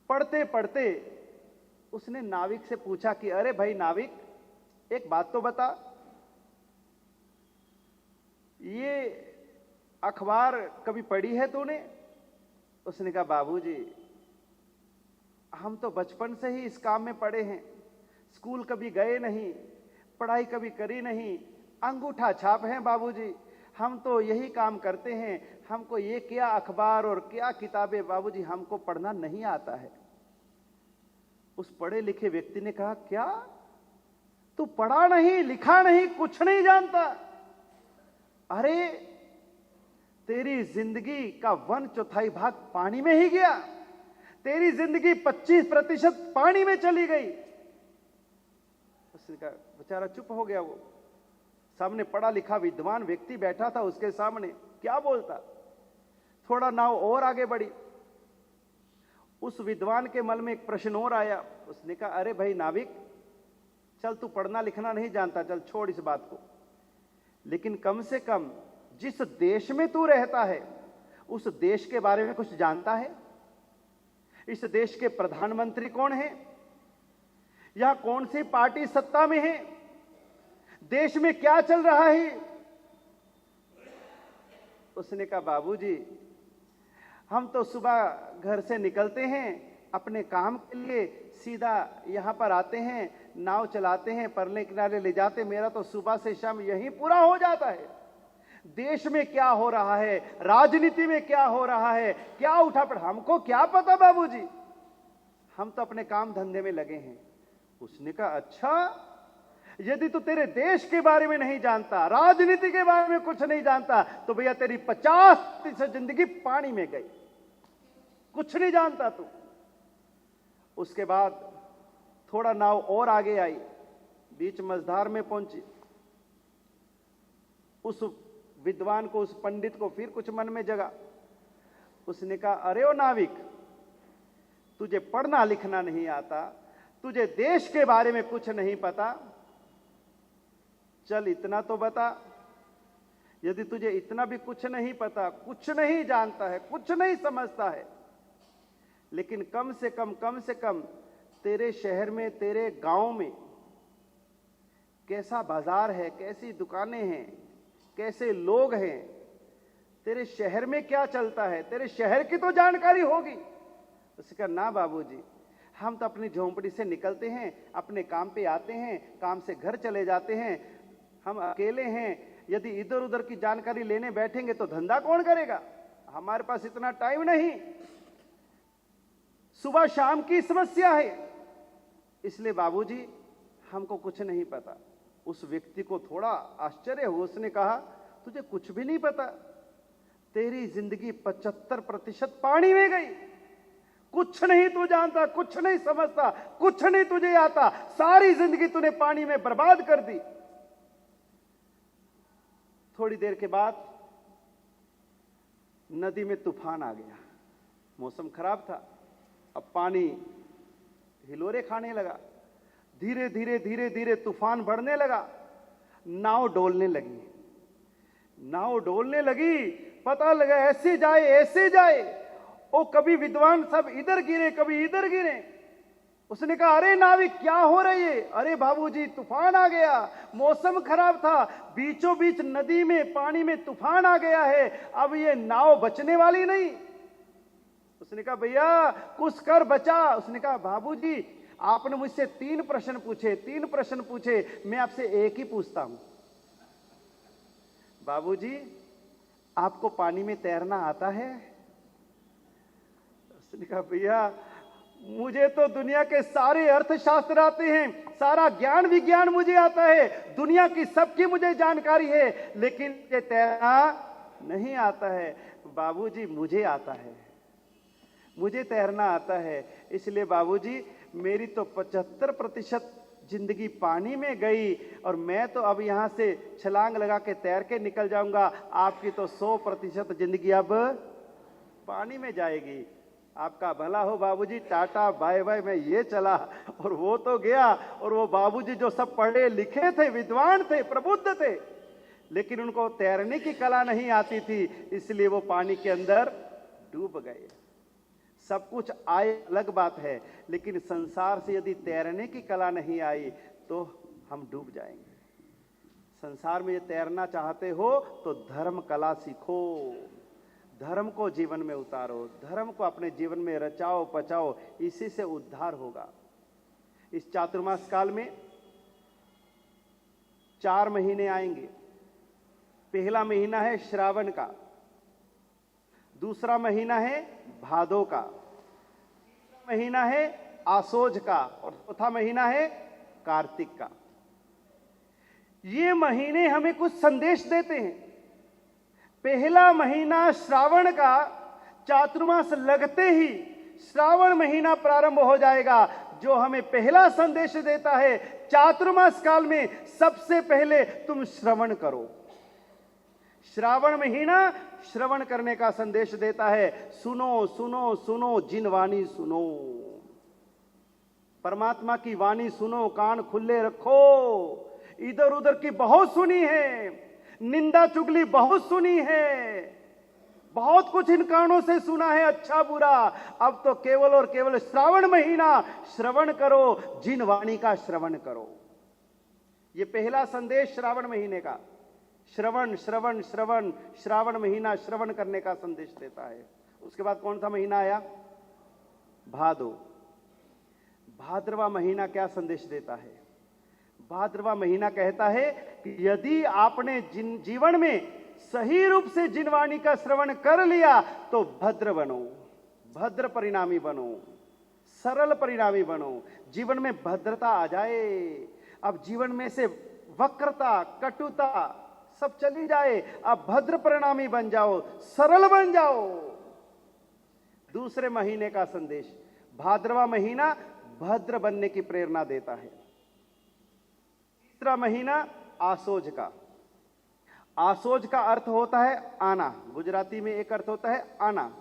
पढ़ते पढ़ते उसने नाविक से पूछा कि अरे भाई नाविक, एक बात तो बता, ये अखबार कभी पढ़ी है तूने। उसने कहा, बाबूजी हम तो बचपन से ही इस काम में पड़े हैं, स्कूल कभी गए नहीं, पढ़ाई कभी करी नहीं, अंगूठा छाप हैं बाबूजी, हम तो यही काम करते हैं, हमको ये क्या अखबार और क्या किताबें बाबूजी, हमको पढ़ना नहीं आता है। उस पढ़े लिखे व्यक्ति ने कहा, क्या तू पढ़ा नहीं, लिखा नहीं, कुछ नहीं जानता? अरे तेरी जिंदगी का 1/4 भाग पानी में ही गया, तेरी जिंदगी 25% पानी में चली गई। उसने कहा, बेचारा चुप हो गया। वो सामने पढ़ा लिखा विद्वान व्यक्ति बैठा था, उसके सामने क्या बोलता। थोड़ा नाव और आगे बढ़ी। उस विद्वान के मन में एक प्रश्न और आया। उसने कहा, अरे भाई नाविक, चल तू पढ़ना लिखना नहीं जानता, चल छोड़ इस बात को, लेकिन कम से कम जिस देश में तू रहता है उस देश के बारे में कुछ जानता है? इस देश के प्रधानमंत्री कौन है? यहां कौन सी पार्टी सत्ता में है? देश में क्या चल रहा है? उसने कहा, बाबूजी हम तो सुबह घर से निकलते हैं अपने काम के लिए, सीधा यहां पर आते हैं, नाव चलाते हैं, परले किनारे ले जाते, मेरा तो सुबह से शाम यही पूरा हो जाता है। देश में क्या हो रहा है, राजनीति में क्या हो रहा है, क्या उठा पड़ा, हमको क्या पता बाबूजी, हम तो अपने काम धंधे में लगे हैं। उसने कहा अच्छा, यदि तू तेरे देश के बारे में नहीं जानता, राजनीति के बारे में कुछ नहीं जानता, तो भैया तेरी 50% जिंदगी पानी में गई, कुछ नहीं जानता तू। उसके बाद थोड़ा नाव और आगे आई, बीच मझधार में पहुंची। उस विद्वान को, उस पंडित को फिर कुछ मन में जगा। उसने कहा अरे ओ नाविक, तुझे पढ़ना लिखना नहीं आता, तुझे देश के बारे में कुछ नहीं पता, चल इतना तो बता। यदि तुझे इतना भी कुछ नहीं पता, कुछ नहीं जानता है, कुछ नहीं समझता है, लेकिन कम से कम तेरे शहर में, तेरे गांव में कैसा बाजार है, कैसी दुकानें हैं, कैसे लोग हैं, तेरे शहर में क्या चलता है, तेरे शहर की तो जानकारी होगी। उसने कहा ना बाबूजी, हम तो अपनी झोंपड़ी से निकलते हैं, अपने काम पे आते हैं, काम से घर चले जाते हैं, हम अकेले हैं, यदि इधर उधर की जानकारी लेने बैठेंगे तो धंधा कौन करेगा, हमारे पास इतना टाइम नहीं, सुबह शाम की समस्या है, इसलिए बाबूजी हमको कुछ नहीं पता। उस व्यक्ति को थोड़ा आश्चर्य हुआ। उसने कहा तुझे कुछ भी नहीं पता, तेरी जिंदगी 75% पानी में गई, कुछ नहीं तू जानता, कुछ नहीं समझता, कुछ नहीं तुझे आता, सारी जिंदगी तूने पानी में बर्बाद कर दी। थोड़ी देर के बाद नदी में तूफान आ गया, मौसम खराब था, अब पानी हिलोरे खाने लगा, धीरे धीरे धीरे धीरे तूफान बढ़ने लगा, नाव डोलने लगी, नाव डोलने लगी, पता लगा ऐसे जाए ऐसे जाए, ओ कभी विद्वान सब इधर गिरे, कभी इधर गिरे। उसने कहा अरे नाविक क्या हो रही है? अरे बाबूजी तूफान आ गया, मौसम खराब था, बीचों बीच नदी में पानी में तूफान आ गया है, अब ये नाव बचने वाली नहीं। उसने कहा भैया कुछ कर बचा। उसने कहा बाबूजी आपने मुझसे 3 प्रश्न पूछे, 3 प्रश्न पूछे, मैं आपसे एक ही पूछता हूं, बाबूजी आपको पानी में तैरना आता है? उसने कहा भैया मुझे तो दुनिया के सारे अर्थशास्त्र आते हैं, सारा ज्ञान विज्ञान मुझे आता है, दुनिया की सबकी मुझे जानकारी है, लेकिन ये तैरना नहीं आता है। बाबूजी मुझे आता है, मुझे तैरना आता है, इसलिए बाबूजी मेरी तो 75% जिंदगी पानी में गई और मैं तो अब यहां से छलांग लगा के तैर के निकल जाऊंगा, आपकी तो 100% जिंदगी अब पानी में जाएगी। आपका भला हो बाबूजी, टाटा बाय बाय, मैं ये चला। और वो तो गया, और वो बाबूजी जो सब पढ़े लिखे थे, विद्वान थे, प्रबुद्ध थे, लेकिन उनको तैरने की कला नहीं आती थी, इसलिए वो पानी के अंदर डूब गए। सब कुछ आए अलग बात है, लेकिन संसार से यदि तैरने की कला नहीं आई तो हम डूब जाएंगे। संसार में ये तैरना चाहते हो तो धर्म कला सीखो, धर्म को जीवन में उतारो, धर्म को अपने जीवन में रचाओ पचाओ, इसी से उद्धार होगा। इस चातुर्मास काल में 4 महीने आएंगे। पहला महीना है श्रावण का, दूसरा महीना है भादो का, महीना है आसोज का, और चौथा महीना है कार्तिक का। ये महीने हमें कुछ संदेश देते हैं। पहला महीना श्रावण का, चातुर्मास लगते ही श्रावण महीना प्रारंभ हो जाएगा, जो हमें पहला संदेश देता है चातुर्मास काल में सबसे पहले तुम श्रवण करो। श्रावण महीना श्रवण करने का संदेश देता है। सुनो सुनो सुनो जिन वाणी सुनो, परमात्मा की वाणी सुनो, कान खुले रखो। इधर उधर की बहुत सुनी है, निंदा चुगली बहुत सुनी है, बहुत कुछ इन कानों से सुना है, अच्छा बुरा। अब तो केवल और केवल श्रावण महीना श्रवण करो, जिन वाणी का श्रवण करो। यह पहला संदेश श्रावण महीने का, श्रवण श्रवण श्रवण, श्रावण महीना श्रवण करने का संदेश देता है। उसके बाद कौन सा महीना आया? भादो। भाद्रवा महीना क्या संदेश देता है? भाद्रवा महीना कहता है कि यदि आपने जीवन में सही रूप से जिन वाणी का श्रवण कर लिया तो भद्र बनो, भद्र परिणामी बनो, सरल परिणामी बनो, जीवन में भद्रता आ जाए। अब जीवन में से वक्रता, कटुता सब चली जाए, अब भद्र परिणामी बन जाओ, सरल बन जाओ। दूसरे महीने का संदेश, भाद्रवा महीना भद्र बनने की प्रेरणा देता है। तीसरा महीना आसोज का। आसोज का अर्थ होता है आना, गुजराती में एक अर्थ होता है आना।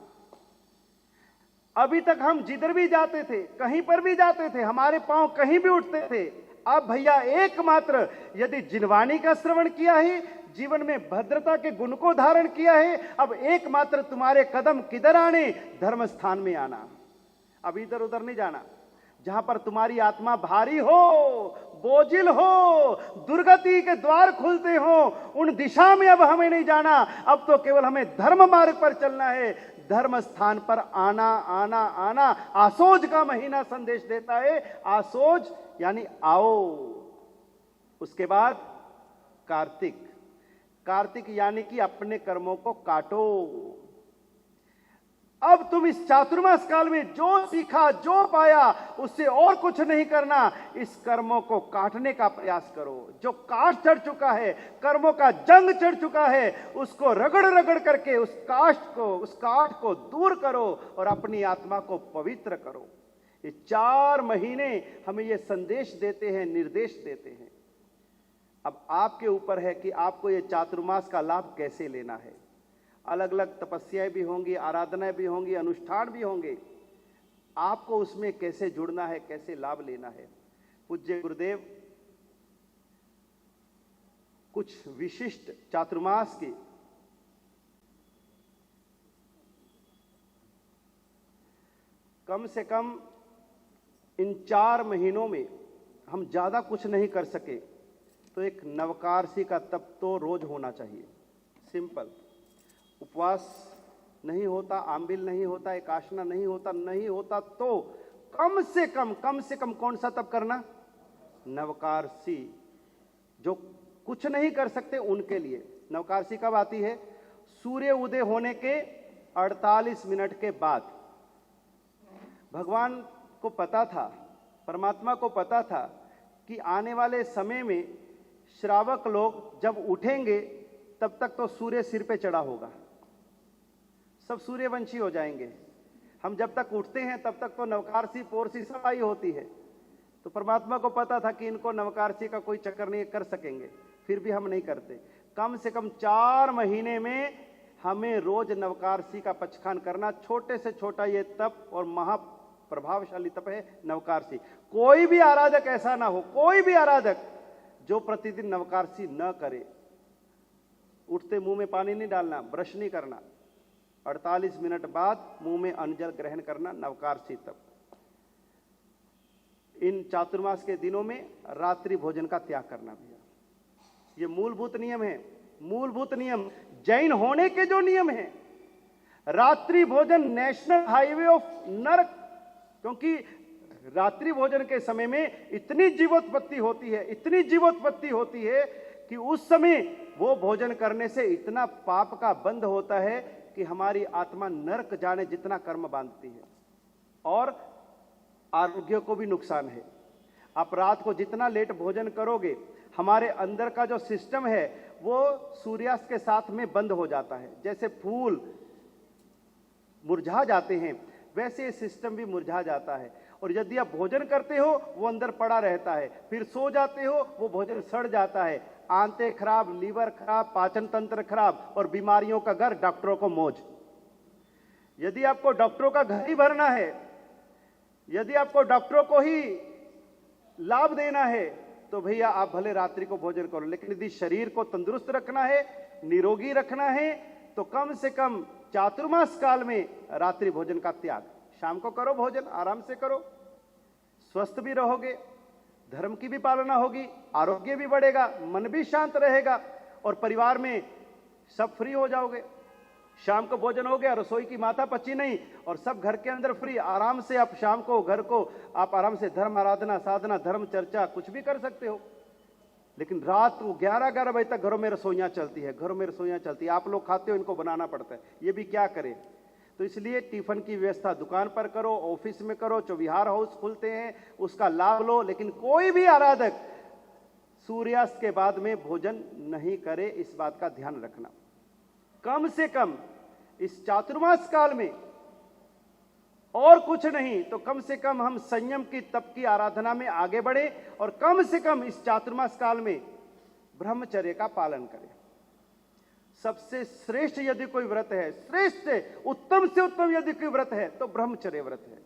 अभी तक हम जिधर भी जाते थे, कहीं पर भी जाते थे, हमारे पांव कहीं भी उठते थे। अब भैया एकमात्र यदि जिनवाणी का श्रवण किया है, जीवन में भद्रता के गुण को धारण किया है, अब एकमात्र तुम्हारे कदम किधर आने? धर्म स्थान में आना। अब इधर उधर नहीं जाना। जहां पर तुम्हारी आत्मा भारी हो, बोझिल हो, दुर्गति के द्वार खुलते हो, उन दिशा में अब हमें नहीं जाना। अब तो केवल हमें धर्म मार्ग पर चलना है। धर्म स्थान पर आना आना आना आसोज का महीना संदेश देता है। आसोज यानी आओ। उसके बाद कार्तिक। कार्तिक यानी कि अपने कर्मों को काटो। अब तुम इस चातुर्मास काल में जो सीखा, जो पाया, उससे और कुछ नहीं करना। इस कर्मों को काटने का प्रयास करो। जो काष्ठ चढ़ चुका है, कर्मों का जंग चढ़ चुका है, उसको रगड़ रगड़ करके उस काष्ठ को दूर करो और अपनी आत्मा को पवित्र करो। ये 4 महीने हमें ये संदेश देते हैं, निर्देश देते हैं। अब आपके ऊपर है कि आपको ये चातुर्मास का लाभ कैसे लेना है। अलग अलग तपस्याएं भी होंगी, आराधनाएं भी होंगी, अनुष्ठान भी होंगे। आपको उसमें कैसे जुड़ना है, कैसे लाभ लेना है। पूज्य गुरुदेव कुछ विशिष्ट चातुर्मास के कम से कम इन 4 महीनों में हम ज्यादा कुछ नहीं कर सके तो एक नवकारसी का तप तो रोज होना चाहिए। सिंपल। उपवास नहीं होता, आंबिल नहीं होता, एकाशना नहीं होता तो कम से कम कौन सा तप करना? नवकारसी। जो कुछ नहीं कर सकते उनके लिए नवकारसी कब आती है? सूर्य उदय होने के 48 मिनट के बाद। भगवान को पता था, परमात्मा को पता था कि आने वाले समय में श्रावक लोग जब उठेंगे तब तक तो सूर्य सिर पे चढ़ा होगा, सब सूर्यवंशी हो जाएंगे। हम जब तक उठते हैं तब तक तो नवकारसी पोरसी सब आई होती है। तो परमात्मा को पता था कि इनको नवकारसी का कोई चक्कर नहीं कर सकेंगे, फिर भी हम नहीं करते। कम से कम 4 महीने में हमें रोज नवकारसी का पचखान करना। छोटे से छोटा ये तप और महाप्रभावशाली तप है नवकारसी। कोई भी आराधक ऐसा ना हो, कोई भी आराधक जो प्रतिदिन नवकारसी न करे। उठते मुंह में पानी नहीं डालना, ब्रश नहीं करना, 48 मिनट बाद मुंह में अन्न जल ग्रहण करना, नवकारसी तप। इन चातुर्मास के दिनों में रात्रि भोजन का त्याग करना भैया, ये मूलभूत नियम है। मूलभूत नियम जैन होने के जो नियम है। रात्रि भोजन नेशनल हाईवे ऑफ नरक, क्योंकि रात्रि भोजन के समय में इतनी जीवोत्पत्ति होती है, इतनी जीवोत्पत्ति होती है कि उस समय वो भोजन करने से इतना पाप का बंध होता है कि हमारी आत्मा नरक जाने जितना कर्म बांधती है और आरोग्य को भी नुकसान है। आप रात को जितना लेट भोजन करोगे, हमारे अंदर का जो सिस्टम है वो सूर्यास्त के साथ में बंद हो जाता है। जैसे फूल मुरझा जाते हैं वैसे ये सिस्टम भी मुरझा जाता है। और यदि आप भोजन करते हो वो अंदर पड़ा रहता है, फिर सो जाते हो वो भोजन सड़ जाता है। आंतें खराब, लीवर खराब, पाचन तंत्र खराब और बीमारियों का घर, डॉक्टरों को मौज। यदि आपको डॉक्टरों का घर ही भरना है, यदि आपको डॉक्टरों को ही लाभ देना है तो भैया आप भले रात्रि को भोजन करो, लेकिन यदि शरीर को तंदुरुस्त रखना है, निरोगी रखना है तो कम से कम चातुर्मास काल में रात्रि भोजन का त्याग। शाम को करो भोजन, आराम से करो, स्वस्थ भी रहोगे, धर्म की भी पालना होगी, आरोग्य भी बढ़ेगा, मन भी शांत रहेगा और परिवार में सब फ्री हो जाओगे। शाम को भोजन हो गया, रसोई की माथा पची नहीं और सब घर के अंदर फ्री। आराम से आप शाम को घर को आप आराम से धर्म आराधना, साधना, धर्म चर्चा कुछ भी कर सकते हो। लेकिन रात को 11-11 बजे तक घरों में रसोइयाँ चलती है, घरों में रसोइयाँ चलती है। आप लोग खाते हो, इनको बनाना पड़ता है, ये भी क्या करें। तो इसलिए टिफिन की व्यवस्था दुकान पर करो, ऑफिस में करो, जो विहार हाउस खुलते हैं उसका लाभ लो, लेकिन कोई भी आराधक सूर्यास्त के बाद में भोजन नहीं करे, इस बात का ध्यान रखना। कम से कम इस चातुर्मास काल में और कुछ नहीं तो कम से कम हम संयम की, तप की आराधना में आगे बढ़े और कम से कम इस चातुर्मास काल में ब्रह्मचर्य का पालन करें। सबसे श्रेष्ठ यदि कोई व्रत है, श्रेष्ठ उत्तम से उत्तम यदि कोई व्रत है तो ब्रह्मचर्य व्रत है।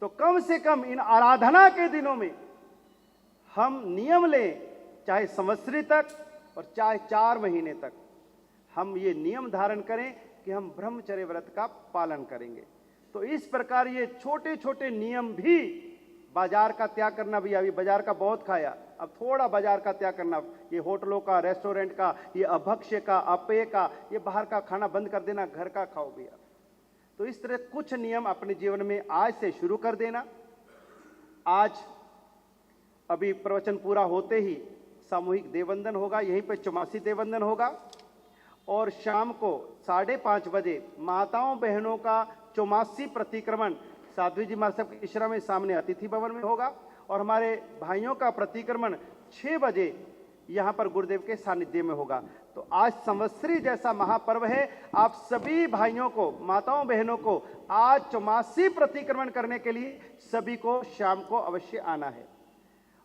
तो कम से कम इन आराधना के दिनों में हम नियम लें, चाहे संवत्सरी तक और चाहे 4 महीने तक हम ये नियम धारण करें कि हम ब्रह्मचर्य व्रत का पालन करेंगे। तो इस प्रकार ये छोटे छोटे नियम भी, बाजार का त्याग करना भी, अभी बाजार का बहुत खाया, अब थोड़ा बाजार का त्याग करना, ये होटलों का, रेस्टोरेंट का, ये अभक्ष्य का, अपेय का, ये बाहर का खाना बंद कर देना, घर का खाओ भैया। तो इस तरह कुछ नियम अपने जीवन में आज से शुरू कर देना। आज अभी प्रवचन पूरा होते ही सामूहिक देववंदन होगा, यहीं पर चौमासी देववंदन होगा और शाम को 5:30 बजे माताओं बहनों का चौमासी प्रतिक्रमण साध्वी जी महाराज के इशरा में सामने अतिथि भवन में होगा और हमारे भाइयों का प्रतिक्रमण 6 बजे यहाँ पर गुरुदेव के सानिध्य में होगा। तो आज संवत्सरी जैसा महापर्व है, आप सभी भाइयों को, माताओं बहनों को आज चौमासी प्रतिक्रमण करने के लिए सभी को शाम को अवश्य आना है।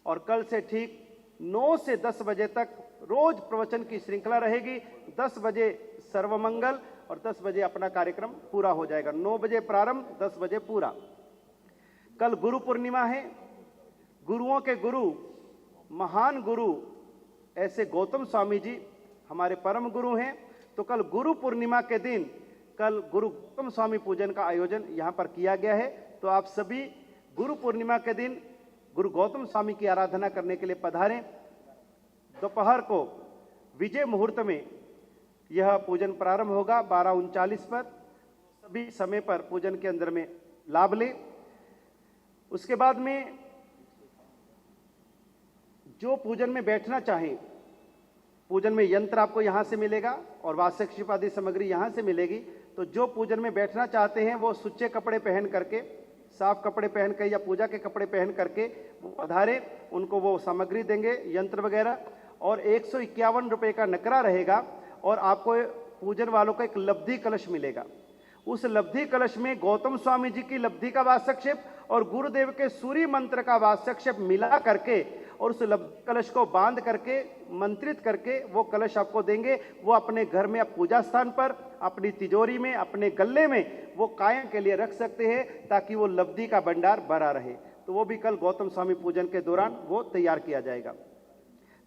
और कल से ठीक 9 से 10 बजे तक रोज प्रवचन की श्रृंखला रहेगी। 10 बजे सर्वमंगल और 10 बजे अपना कार्यक्रम पूरा हो जाएगा। 9 बजे प्रारंभ, 10 बजे पूरा। कल गुरु पूर्णिमा है। गुरुओं के गुरु, महान गुरु ऐसे गौतम स्वामी जी हमारे परम गुरु हैं। तो कल गुरु पूर्णिमा के दिन कल गुरु गौतम स्वामी पूजन का आयोजन यहाँ पर किया गया है। तो आप सभी गुरु पूर्णिमा के दिन गुरु गौतम स्वामी की आराधना करने के लिए पधारें। दोपहर को विजय मुहूर्त में यह पूजन प्रारंभ होगा 12:39 पर। सभी समय पर पूजन के अंदर में लाभ लें। उसके बाद में जो पूजन में बैठना चाहें, पूजन में यंत्र आपको यहाँ से मिलेगा और वास्तुशिल्प आदि सामग्री यहाँ से मिलेगी। तो जो पूजन में बैठना चाहते हैं वो सुच्चे कपड़े पहन करके, साफ कपड़े पहन कर या पूजा के कपड़े पहन करके वो पधारे, उनको वो सामग्री देंगे, यंत्र वगैरह। और 151 रुपये का नकरा रहेगा और आपको पूजन वालों का एक लब्धि कलश मिलेगा। उस लब्धि कलश में गौतम स्वामी जी की लब्धि का वास्तक्षेप और गुरुदेव के सूर्य मंत्र का वास्तक्षेप मिला करके और उस लब्धि कलश को बांध करके, मंत्रित करके वो कलश आपको देंगे। वो अपने घर में, आप पूजा स्थान पर, अपनी तिजोरी में, अपने गल्ले में वो कायम के लिए रख सकते हैं ताकि वो लब्धि का भंडार भरा रहे। तो वो भी कल गौतम स्वामी पूजन के दौरान वो तैयार किया जाएगा।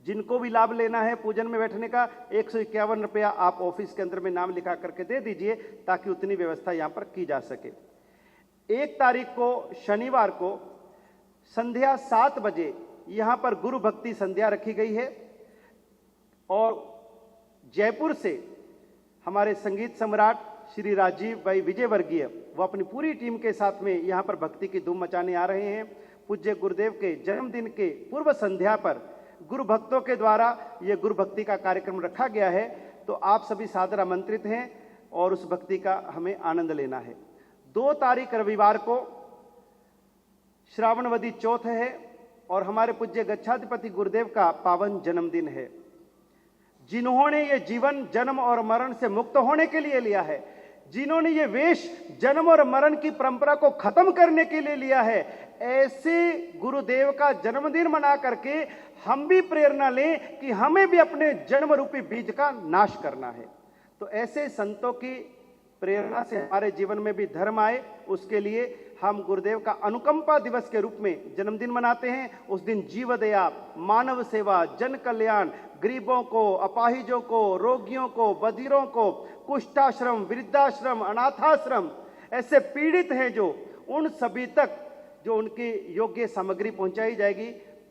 जिनको भी लाभ लेना है पूजन में बैठने का, 151 रुपया आप ऑफिस के अंदर में नाम लिखा करके दे दीजिए ताकि उतनी व्यवस्था यहाँ पर की जा सके। 1 तारीख को शनिवार को संध्या 7 बजे यहाँ पर गुरु भक्ति संध्या रखी गई है और जयपुर से हमारे संगीत सम्राट श्री राजीव भाई विजयवर्गीय वो अपनी पूरी टीम के साथ में यहाँ पर भक्ति की धूम मचाने आ रहे हैं। पूज्य गुरुदेव के जन्मदिन के पूर्व संध्या पर गुरु भक्तों के द्वारा ये गुरु भक्ति का कार्यक्रम रखा गया है। तो आप सभी सादर आमंत्रित हैं और उस भक्ति का हमें आनंद लेना है। 2 तारीख रविवार को श्रावणवदी चौथ है और हमारे पूज्य गच्छाधिपति गुरुदेव का पावन जन्मदिन है। जिन्होंने ये जीवन जन्म और मरण से मुक्त होने के लिए लिया है, जिन्होंने ये वेश जन्म और मरण की परंपरा को खत्म करने के लिए लिया है, ऐसे गुरुदेव का जन्मदिन मना करके हम भी प्रेरणा लें कि हमें भी अपने जन्म रूपी बीज का नाश करना है। तो ऐसे संतों की प्रेरणा से हमारे जीवन में भी धर्म आए, उसके लिए हम गुरुदेव का अनुकंपा दिवस के रूप में जन्मदिन मनाते हैं। उस दिन जीव दया, मानव सेवा, जन कल्याण, गरीबों को, अपाहिजों को, रोगियों को, बधिरों को, कुष्ठाश्रम, वृद्धाश्रम, अनाथाश्रम, ऐसे पीड़ित हैं जो, उन सभी तक जो उनकी योग्य सामग्री पहुंचाई जाएगी,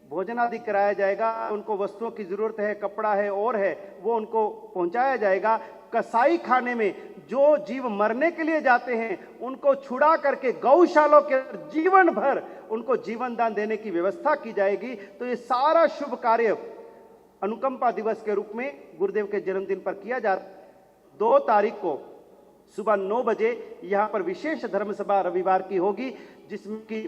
भोजन आदि कराया जाएगा, उनको वस्तुओं की जरूरत है, कपड़ा है और है, वो उनको पहुंचाया जाएगा। कसाई खाने में जो जीव मरने के लिए जाते हैं उनको छुड़ा करके गौशालों के जीवन भर उनको जीवन दान देने की व्यवस्था की जाएगी। तो ये सारा शुभ कार्य अनुकंपा दिवस के रूप में गुरुदेव के जन्मदिन पर किया जा रहा है। 2 तारीख को सुबह 9 बजे यहां पर विशेष धर्म सभा रविवार की होगी, जिसमें कि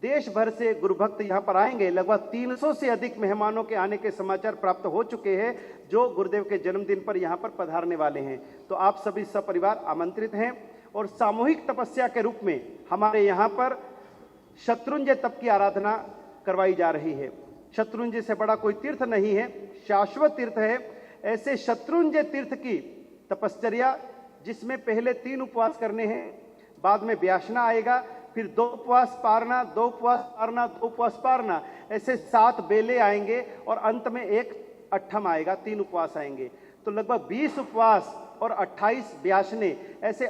देश भर से गुरु भक्त यहां पर आएंगे। लगभग 300 से अधिक मेहमानों के आने के समाचार प्राप्त हो चुके हैं, जो गुरुदेव के जन्मदिन पर यहां पर पधारने वाले हैं। तो आप सभी सपरिवार आमंत्रित हैं और सामूहिक तपस्या के रूप में हमारे यहां पर शत्रुंजय तप की आराधना करवाई जा रही है। शत्रुंजय से बड़ा कोई तीर्थ नहीं है, शाश्वत तीर्थ है। ऐसे शत्रुंजय तीर्थ की तपश्चर्या, जिसमें पहले 3 उपवास करने हैं, बाद में व्यासना आएगा, फिर 2 उपवास पारना, 2 उपवास पारना, 2 उपवास पारना, ऐसे 7 बेले आएंगे और अंत में एक अट्ठम आएगा, 3 उपवास आएंगे। तो लगभग 20 उपवास और 28 व्यासने, ऐसे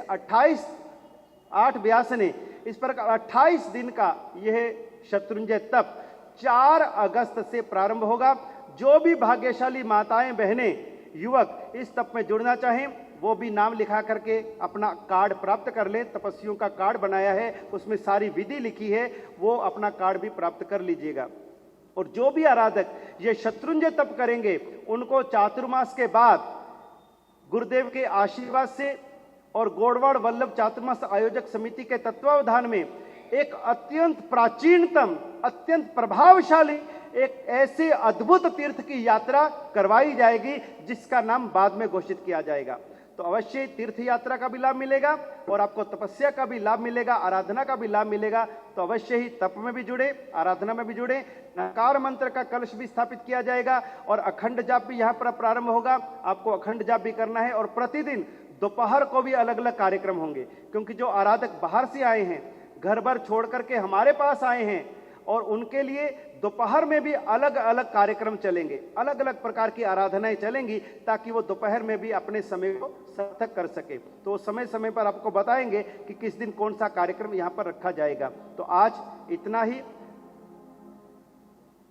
8 व्यासने, इस प्रकार 28 दिन का यह शत्रुंजय तप 4 अगस्त से प्रारंभ होगा। जो भी भाग्यशाली माताएं, बहनें, युवक इस तप में जुड़ना चाहें, वो भी नाम लिखा करके अपना कार्ड प्राप्त कर ले। तपस्वियों का कार्ड बनाया है, उसमें सारी विधि लिखी है, वो अपना कार्ड भी प्राप्त कर लीजिएगा। और जो भी आराधक ये शत्रुंजय तप करेंगे, उनको चातुर्मास के बाद गुरुदेव के आशीर्वाद से और गोड़वाड़ वल्लभ चातुर्मास आयोजक समिति के तत्वावधान में एक अत्यंत प्राचीनतम, अत्यंत प्रभावशाली, एक ऐसे अद्भुत तीर्थ की यात्रा करवाई जाएगी, जिसका नाम बाद में घोषित किया जाएगा। तो अवश्य तीर्थ यात्रा का भी लाभ मिलेगा और आपको तपस्या का भी लाभ मिलेगा, आराधना का भी लाभ मिलेगा। तो अवश्य ही तप में भी जुड़े, आराधना में भी जुड़े। नकार मंत्र का कलश भी स्थापित किया जाएगा और अखंड जाप भी यहाँ पर प्रारंभ होगा। आपको अखंड जाप भी करना है और प्रतिदिन दोपहर को भी अलग अलग कार्यक्रम होंगे, क्योंकि जो आराधक बाहर से आए हैं, घर भर छोड़ करके हमारे पास आए हैं, और उनके लिए दोपहर में भी अलग अलग कार्यक्रम चलेंगे, अलग अलग प्रकार की आराधनाएं चलेंगी, ताकि वो दोपहर में भी अपने समय को सार्थक कर सके। तो समय समय पर आपको बताएंगे कि किस दिन कौन सा कार्यक्रम यहाँ पर रखा जाएगा। तो आज इतना ही।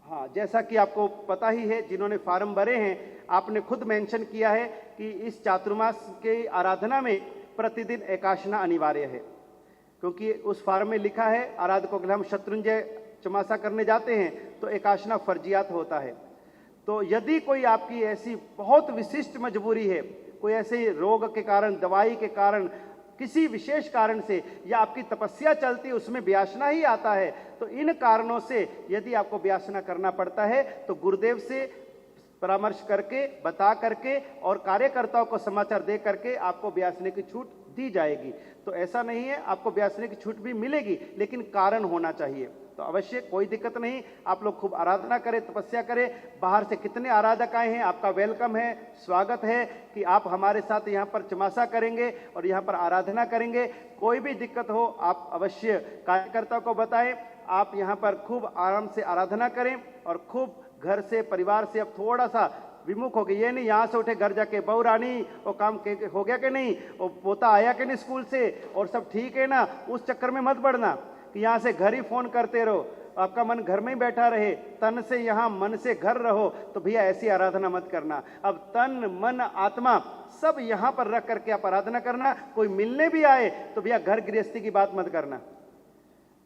हाँ, जैसा कि आपको पता ही है, जिन्होंने फार्म भरे हैं, आपने खुद मेंशन किया है कि इस चातुर्मास के आराधना में प्रतिदिन एकाशना अनिवार्य है, क्योंकि उस फार्म में लिखा है आराधकों के लिए हम शत्रुंजय चमासा करने जाते हैं तो एकाशना फर्जियात होता है। तो यदि कोई आपकी ऐसी बहुत विशिष्ट मजबूरी है, कोई ऐसे रोग के कारण, दवाई के कारण, किसी विशेष कारण से, या आपकी तपस्या चलती है उसमें व्यासना ही आता है, तो इन कारणों से यदि आपको व्यासना करना पड़ता है तो गुरुदेव से परामर्श करके, बता करके और कार्यकर्ताओं को समाचार दे करके आपको व्यासने की छूट दी जाएगी। तो ऐसा नहीं है, आपको व्यासने की छूट भी मिलेगी, लेकिन कारण होना चाहिए। तो अवश्य कोई दिक्कत नहीं, आप लोग खूब आराधना करें, तपस्या करें। बाहर से कितने आराधक आए हैं, आपका वेलकम है, स्वागत है कि आप हमारे साथ यहाँ पर चमासा करेंगे और यहाँ पर आराधना करेंगे। कोई भी दिक्कत हो आप अवश्य कार्यकर्ता को बताएं। आप यहाँ पर खूब आराम से आराधना करें और खूब घर से, परिवार से अब थोड़ा सा विमुख हो गए। ये नहीं यहाँ से उठे घर जाके बहू रानी वो काम हो गया कि नहीं, वो पोता आया कि नहीं स्कूल से और सब ठीक है ना, उस चक्कर में मत बढ़ना कि यहाँ से घर ही फोन करते रहो, आपका मन घर में ही बैठा रहे। तन से यहाँ, मन से घर रहो। तो भैया ऐसी आराधना मत करना। अब तन, मन, आत्मा सब यहाँ पर रख करके आप आराधना करना। कोई मिलने भी आए तो भैया घर गृहस्थी की बात मत करना।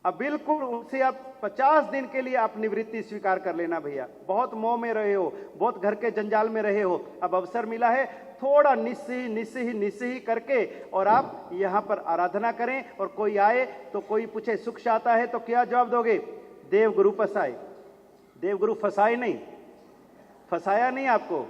अब बिल्कुल उनसे आप 50 दिन के लिए आप निवृत्ति स्वीकार कर लेना भैया। बहुत मोह में रहे हो, बहुत घर के जंजाल में रहे हो, अब अवसर मिला है, थोड़ा निस्सी करके और आप यहाँ पर आराधना करें। और कोई आए तो कोई पूछे सुख चाहता है तो क्या जवाब दोगे? देव गुरु फसाए। देव गुरु फसाए नहीं, फसाया नहीं आपको,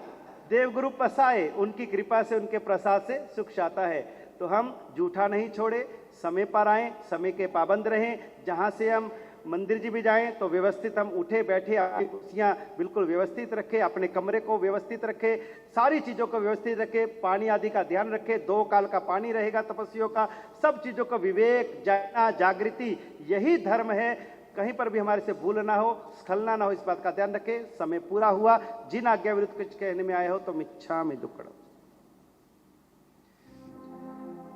देव गुरु फसाए। उनकी कृपा से, उनके प्रसाद से सुख चाहता है। तो हम जूठा नहीं छोड़े, समय पर आएं, समय के पाबंद रहें। जहाँ से हम मंदिर जी भी जाएं तो व्यवस्थित हम उठे बैठे, अपनी कुर्सियाँ बिल्कुल व्यवस्थित रखें, अपने कमरे को व्यवस्थित रखें, सारी चीज़ों को व्यवस्थित रखें, पानी आदि का ध्यान रखें। 2 काल का पानी रहेगा तपस्वियों का। सब चीज़ों का विवेक, जाना, जागृति, यही धर्म है। कहीं पर भी हमारे से भूल ना हो, स्खलना ना हो, इस बात का ध्यान रखें। समय पूरा हुआ। जिन आज्ञा विरुद्ध कुछ कहने में आए हो तो मिच्छामि दुक्कडम।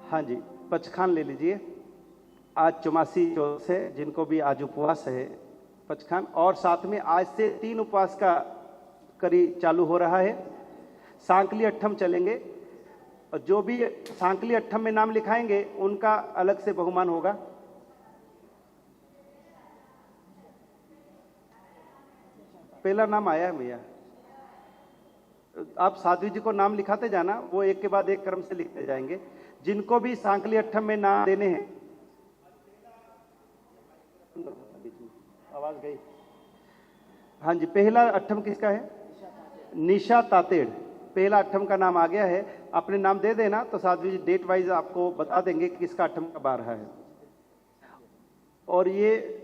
हाँ जी, पचखान ले लीजिए। आज 84 चौथ है, जिनको भी आज उपवास है पचखान। और साथ में आज से 3 उपवास का करी चालू हो रहा है। सांकली अट्ठम चलेंगे और जो भी सांकली अट्ठम में नाम लिखाएंगे उनका अलग से बहुमान होगा। पहला नाम आया है भैया, आप साध्वी जी को नाम लिखाते जाना, वो एक के बाद एक क्रम से लिखते जाएंगे। जिनको भी सांकली अट्ठम में नाम देने हैं, आवाज गई। हाँ जी, पहला अट्ठम किसका है? निशा तातेड़, पहला अट्ठम का नाम आ गया है। अपने नाम दे देना तो साध्वी जी डेट वाइज आपको बता देंगे कि किसका अट्ठम कब आ रहा है। और ये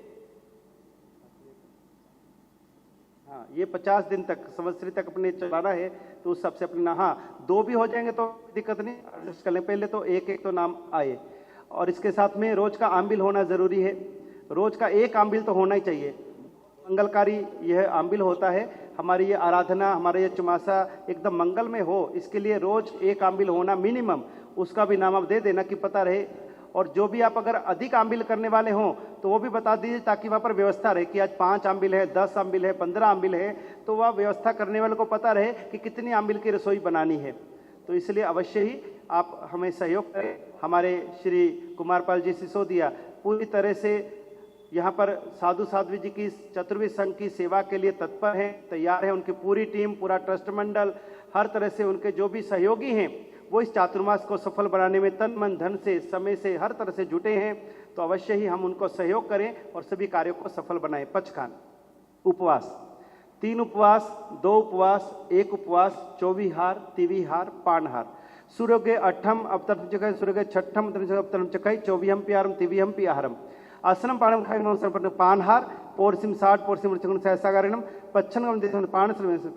50 दिन तक, संवत्सरी तक अपने चलाना है। तो उस सबसे अपने हाँ 2 भी हो जाएंगे तो दिक्कत नहीं, एडजस्ट कर लें। पहले तो एक तो नाम आए, और इसके साथ में रोज का आम्बिल होना जरूरी है। रोज का एक आम्बिल तो होना ही चाहिए। मंगलकारी यह आम्बिल होता है। हमारी ये आराधना, हमारा ये चुमासा एकदम मंगल में हो, इसके लिए रोज एक आम्बिल होना मिनिमम। उसका भी नाम आप दे देना कि पता रहे। और जो भी आप अगर अधिक आम्बिल करने वाले हों तो वो भी बता दीजिए, ताकि वहाँ पर व्यवस्था रहे कि आज 5 आम्बिल है, 10 आम्बिल है, 15 आम्बिल है, तो वह व्यवस्था करने वाले को पता रहे कि कितनी आम्बिल की रसोई बनानी है। तो इसलिए अवश्य ही आप हमें सहयोग करें। हमारे श्री कुमारपाल जी सिसोदिया पूरी तरह से यहाँ पर साधु साध्वी जी की चतुर्वेद संघ की सेवा के लिए तत्पर हैं, तैयार है। उनकी पूरी टीम, पूरा ट्रस्ट मंडल, हर तरह से उनके जो भी सहयोगी हैं वो इस चातुर्मास को सफल बनाने में तन मन धन से, समय से, हर तरह से जुटे हैं। तो अवश्य ही हम उनको सहयोग करें और सभी कार्यों को सफल बनाएं। पचखान उपवास, 3 उपवास, 2 उपवास, 1 उपवास, 24 हार, 23 हार, पानहार। सूर्य के अठम अवतरण चकाई, सूर्य के छठम अवतरण चकाई, 24 प्यारम, 23 आहारम, आसनम पाणम खाई पानहार, पोरसिम 60 पोरसिम सहसागारिणम, पच्छन पान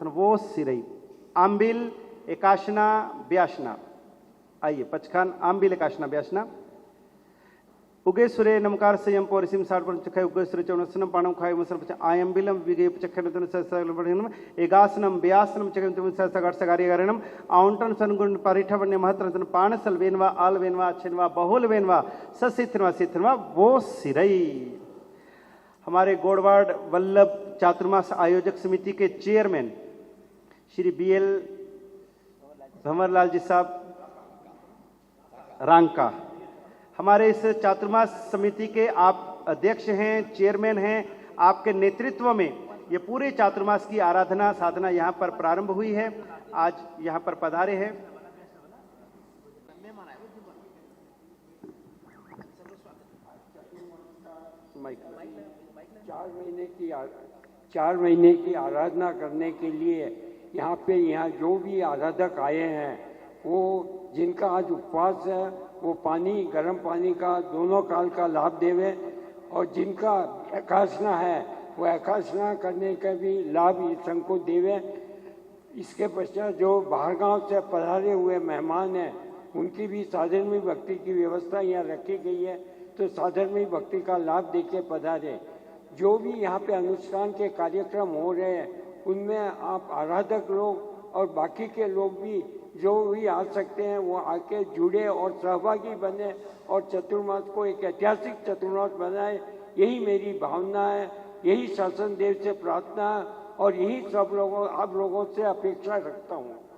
वो सिरई। आम्बिल, एकाशना, ब्याशना। आइए पचखान, आम्बिल, एकाशना, ब्याशना। उगे सुरे नमकार संयम पोरसिम 60 पर चखाई, उगे सुरे चौनसनम पाणम खाई मसर आयम्बिलम विगे चखन सहसागरिणम, एगासनम ब्यासनम चखन सहसागार सगारिगारिणम, आउंटन सनगुण परिठवन्य महत्रन पाणसल वेनवा, आल वेनवा, छिनवा, बहुल वेनवा, ससिथनवा, सिथनवा वो सिरई। हमारे गोड़वाड़ वल्लभ चातुर्मास आयोजक समिति के चेयरमैन श्री BL भंवरलाल जी साहब रांका, हमारे इस चातुर्मास समिति के आप अध्यक्ष हैं, चेयरमैन हैं। आपके नेतृत्व में ये पूरे चातुर्मास की आराधना साधना यहाँ पर प्रारंभ हुई है। आज यहाँ पर पधारे हैं। चार महीने की आराधना करने के लिए यहाँ जो भी आराधक आए हैं, वो जिनका आज उपवास है वो पानी, गर्म पानी का दोनों काल का लाभ देवे, और जिनका एकाशना है वो एकाशना करने का भी लाभ इस संघ को देवे। इसके पश्चात जो बाहर गांव से पधारे हुए मेहमान हैं उनकी भी साधन में भक्ति की व्यवस्था यहाँ रखी गई है, तो साधन में भक्ति का लाभ देके पधारे। जो भी यहाँ पे अनुष्ठान के कार्यक्रम हो रहे हैं उनमें आप आराधक लोग और बाकी के लोग भी जो भी आ सकते हैं वो आके जुड़े और सहभागी बने और चतुर्मास को एक ऐतिहासिक चतुर्मास बनाए। यही मेरी भावना है, यही शासन देव से प्रार्थना है और यही सब लोगों आप लोगों से अपेक्षा रखता हूँ।